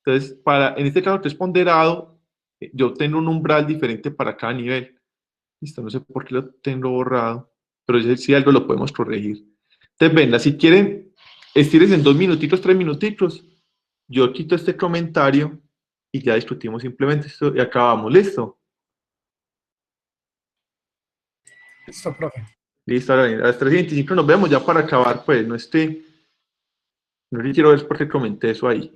Entonces, en este caso que es ponderado, yo tengo un umbral diferente para cada nivel. Listo, no sé por qué lo tengo borrado, pero si algo lo podemos corregir. Entonces, venga, si quieren, estires en 2 minutitos, 3 minutitos, yo quito este comentario y ya discutimos simplemente esto y acabamos. ¿Listo? Listo, profe. Listo, ahora a las 3:25 nos vemos ya para acabar, pues, no quiero ver por qué comenté eso ahí.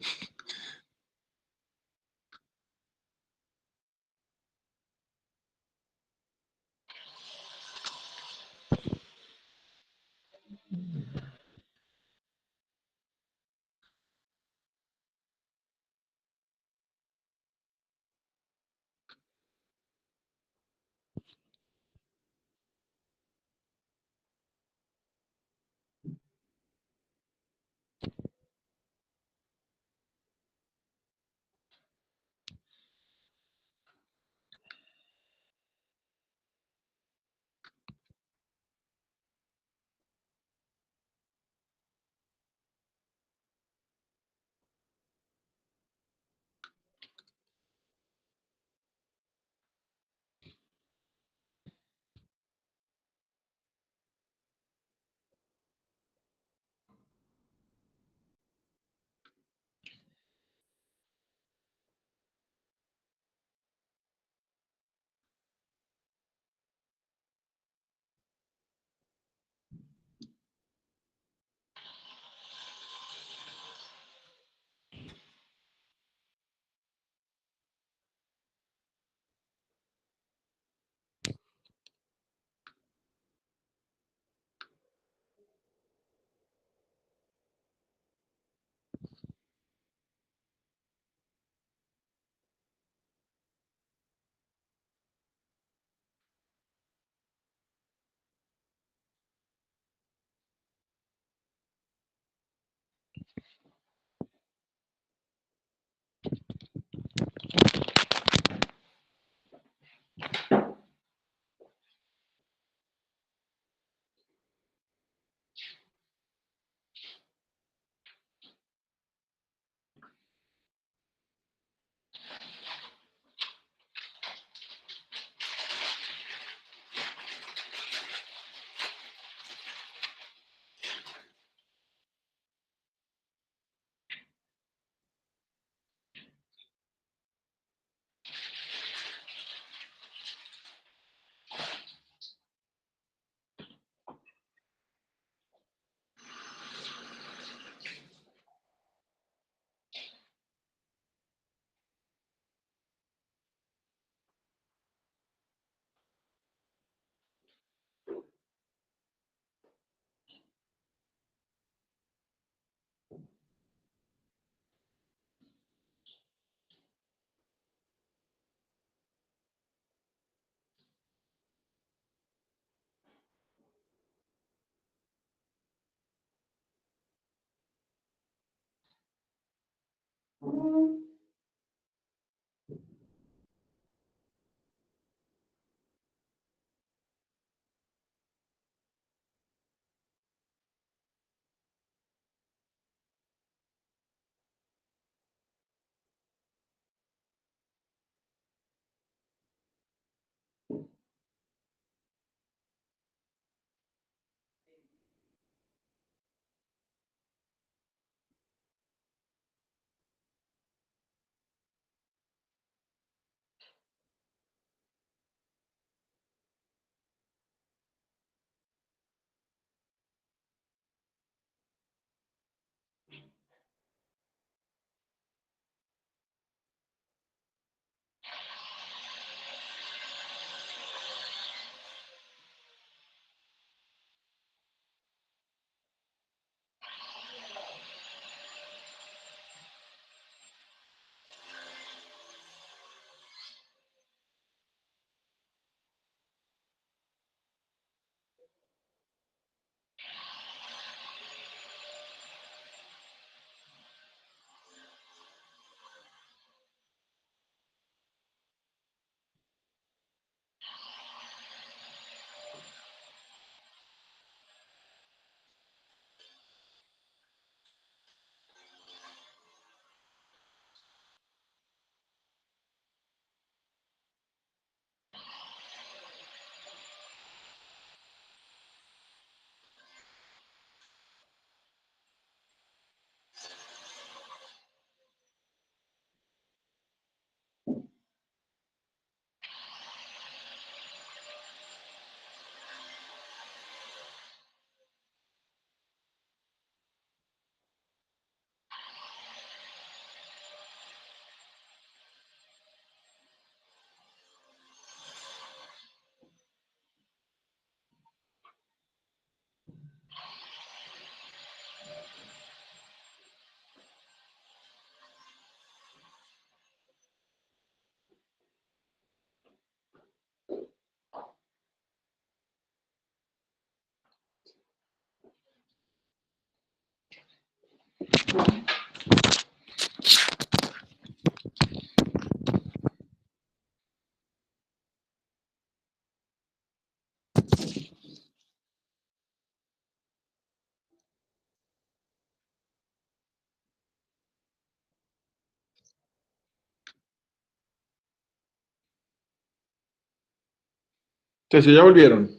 Entonces ya volvieron.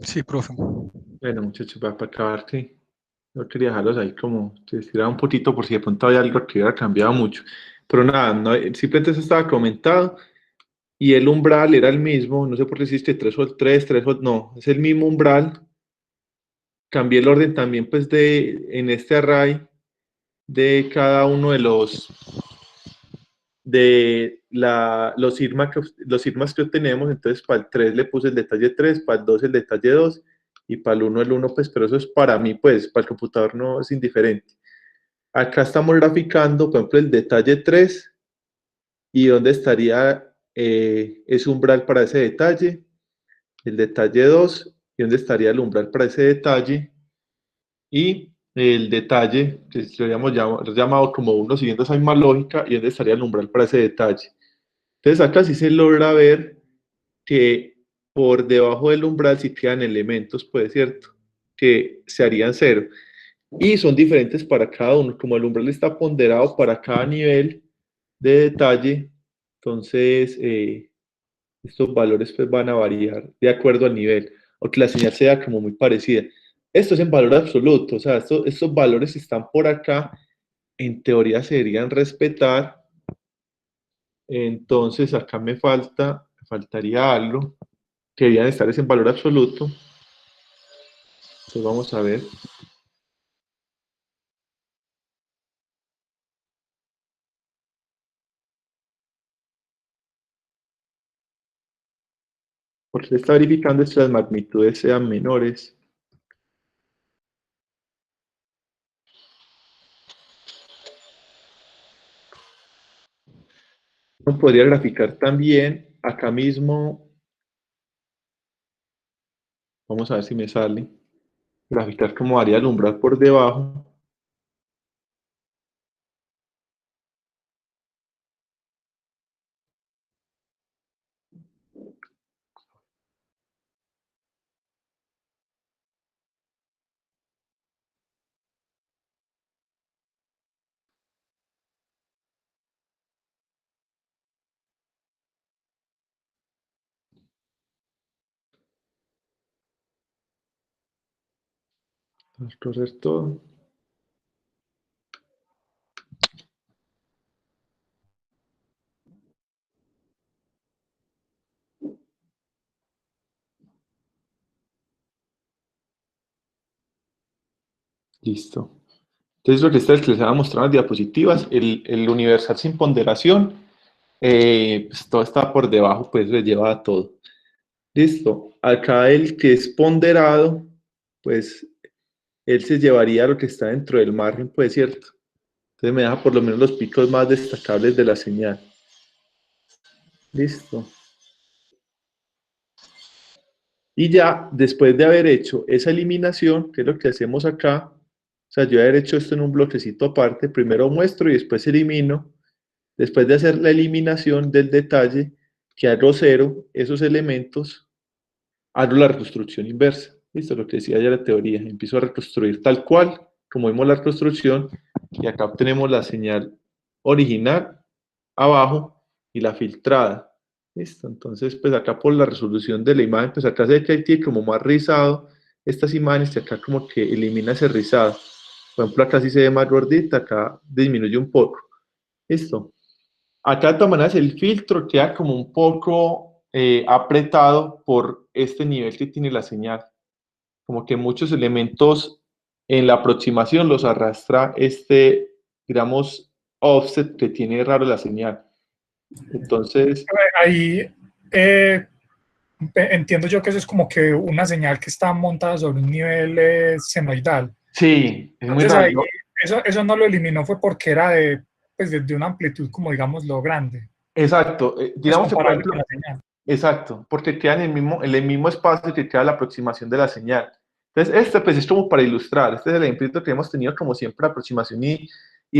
Sí, profe. Bueno, muchachos, para acabar, que yo quería dejarlos ahí como se estiraba un poquito por si de pronto había algo que hubiera cambiado mucho. Pero nada, no, simplemente eso estaba comentado y el umbral era el mismo, no sé por qué hiciste 3 volt 3, 3 volt, no, es el mismo umbral. Cambié el orden también, pues, en este array de cada uno los sigmas que obtenemos. Entonces, para el 3 le puse el detalle 3, para el 2 el detalle 2 y para el 1 el 1, pues, pero eso es para mí, pues, para el computador no es indiferente. Acá estamos graficando, por ejemplo, el detalle 3 y dónde estaría ese umbral para ese detalle, el detalle 2 y dónde estaría el umbral para ese detalle, y el detalle, que lo habíamos llamado como 1 siguiendo esa misma lógica, y dónde estaría el umbral para ese detalle. Entonces acá sí se logra ver que por debajo del umbral sí quedan elementos, pues, ¿cierto? Que se harían 0. Y son diferentes para cada uno. Como el umbral está ponderado para cada nivel de detalle, entonces estos valores, pues, van a variar de acuerdo al nivel, aunque la señal sea como muy parecida. Esto es en valor absoluto, o sea, estos valores están por acá, en teoría se deberían respetar. Entonces acá me faltaría algo, que deberían estar en valor absoluto. Entonces vamos a ver. Porque se está verificando es que las magnitudes sean menores. Uno podría graficar también acá mismo. Vamos a ver si me sale. Graficar cómo varía el umbral por debajo. Vamos a correr todo. Listo. Entonces, lo que les voy a mostrar en las diapositivas, el universal sin ponderación, pues todo está por debajo, pues le lleva a todo. Listo. Acá el que es ponderado, pues él se llevaría lo que está dentro del margen, pues, ¿cierto? Entonces me deja por lo menos los picos más destacables de la señal. Listo. Y ya, después de haber hecho esa eliminación, que es lo que hacemos acá, o sea, yo haber hecho esto en un bloquecito aparte, primero muestro y después elimino. Después de hacer la eliminación del detalle, que hago 0, esos elementos, hago la reconstrucción inversa. Listo, lo que decía ya la teoría. Empiezo a reconstruir tal cual, como vimos la reconstrucción, y acá obtenemos la señal original abajo y la filtrada. Listo, entonces pues acá por la resolución de la imagen, pues acá se ve que hay como más rizado estas imágenes, y acá como que elimina ese rizado. Por ejemplo, acá sí se ve más gordita, acá disminuye un poco. Listo. Acá de todas maneras el filtro queda como un poco apretado por este nivel que tiene la señal. Como que muchos elementos en la aproximación los arrastra este, digamos, offset que tiene raro la señal. Entonces, Ahí entiendo yo que eso es como que una señal que está montada sobre un nivel senoidal. sí, es muy Entonces ahí, raro. eso no lo eliminó fue porque era pues de una amplitud como digamos lo grande. Exacto. Es Digamos que, por comparable ejemplo, con la señal. exacto, porque queda en el mismo espacio que queda la aproximación de la señal. Entonces, este pues es como para ilustrar, este es el ejemplo que hemos tenido como siempre, aproximación y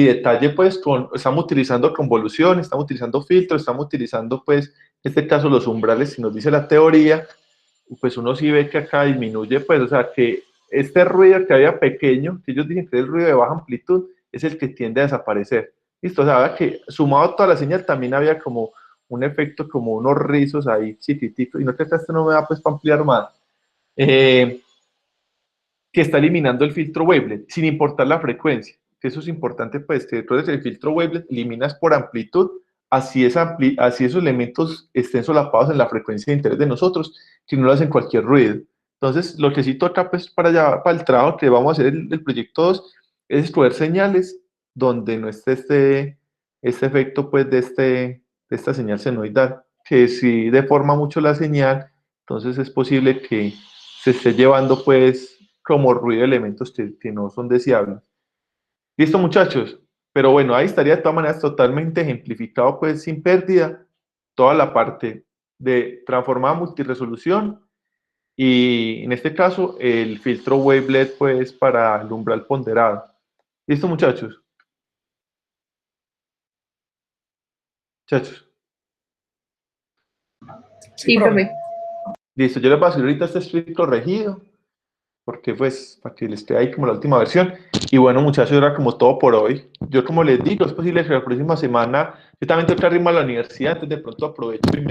detalle, pues estamos utilizando convolución, estamos utilizando filtros, estamos utilizando pues, en este caso los umbrales, si nos dice la teoría, pues uno sí ve que acá disminuye, pues, o sea, que este ruido que había pequeño, que ellos dicen que es el ruido de baja amplitud, es el que tiende a desaparecer. Listo, o sea, que sumado a toda la señal también había como un efecto como unos rizos ahí chiquititos, y no que esto no me da pues para ampliar más, que está eliminando el filtro wavelet, sin importar la frecuencia. Eso es importante, pues, que entonces el filtro wavelet eliminas por amplitud, así esos elementos estén solapados en la frecuencia de interés de nosotros, que no le hacen cualquier ruido. Entonces, lo que sí toca, pues, para el trabajo que vamos a hacer el proyecto 2, es escoger señales donde no esté este efecto, pues, de esta señal senoidal, que si deforma mucho la señal, entonces es posible que se esté llevando, pues, como ruido de elementos que no son deseables. Listo, muchachos. Pero bueno, ahí estaría de todas maneras totalmente ejemplificado, pues sin pérdida, toda la parte de transformada multiresolución y en este caso el filtro wavelet, pues para el umbral ponderado. Listo, muchachos. Muchachos. Sí, profe. Listo, yo les voy a subir ahorita este script corregido, porque pues para que les quede ahí como la última versión. Y bueno, muchachos, era como todo por hoy. Yo como les digo, es posible que la próxima semana, yo también tengo que ritmo a la universidad, entonces de pronto aprovecho y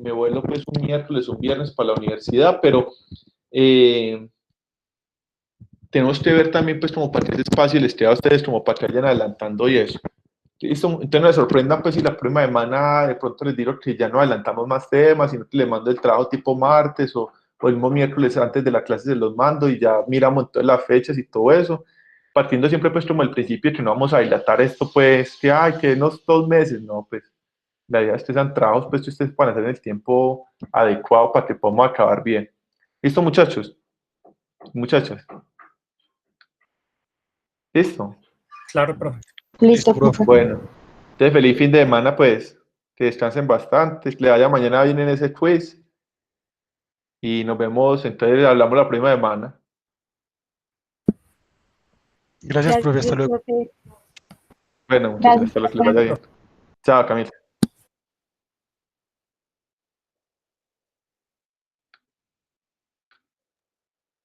me vuelo pues un miércoles, un viernes para la universidad, pero tenemos que ver también pues como para que ese espacio les quede a ustedes como para que vayan adelantando y eso. Listo, entonces no les sorprendan pues si la próxima semana de pronto les digo que ya no adelantamos más temas, sino que les mando el trabajo tipo martes o el mismo miércoles antes de la clase se los mando y ya miramos todas las fechas y todo eso, partiendo siempre pues como el principio que no vamos a dilatar esto pues, que hay que unos 2 meses, no, pues la idea es que sean trabajos pues que ustedes puedan hacer en el tiempo adecuado para que podamos acabar bien. ¿Listo, muchachos? Muchachas. ¿Listo? Claro, profe. Listo, profe. Bueno, entonces feliz fin de semana, pues, que descansen bastante, que le vaya mañana bien en ese quiz y nos vemos, entonces hablamos la próxima semana. Gracias, profe. Hasta Gracias, luego. profe. Bueno, muchachos, Gracias, hasta luego, que les vaya bien. Chao, Camila.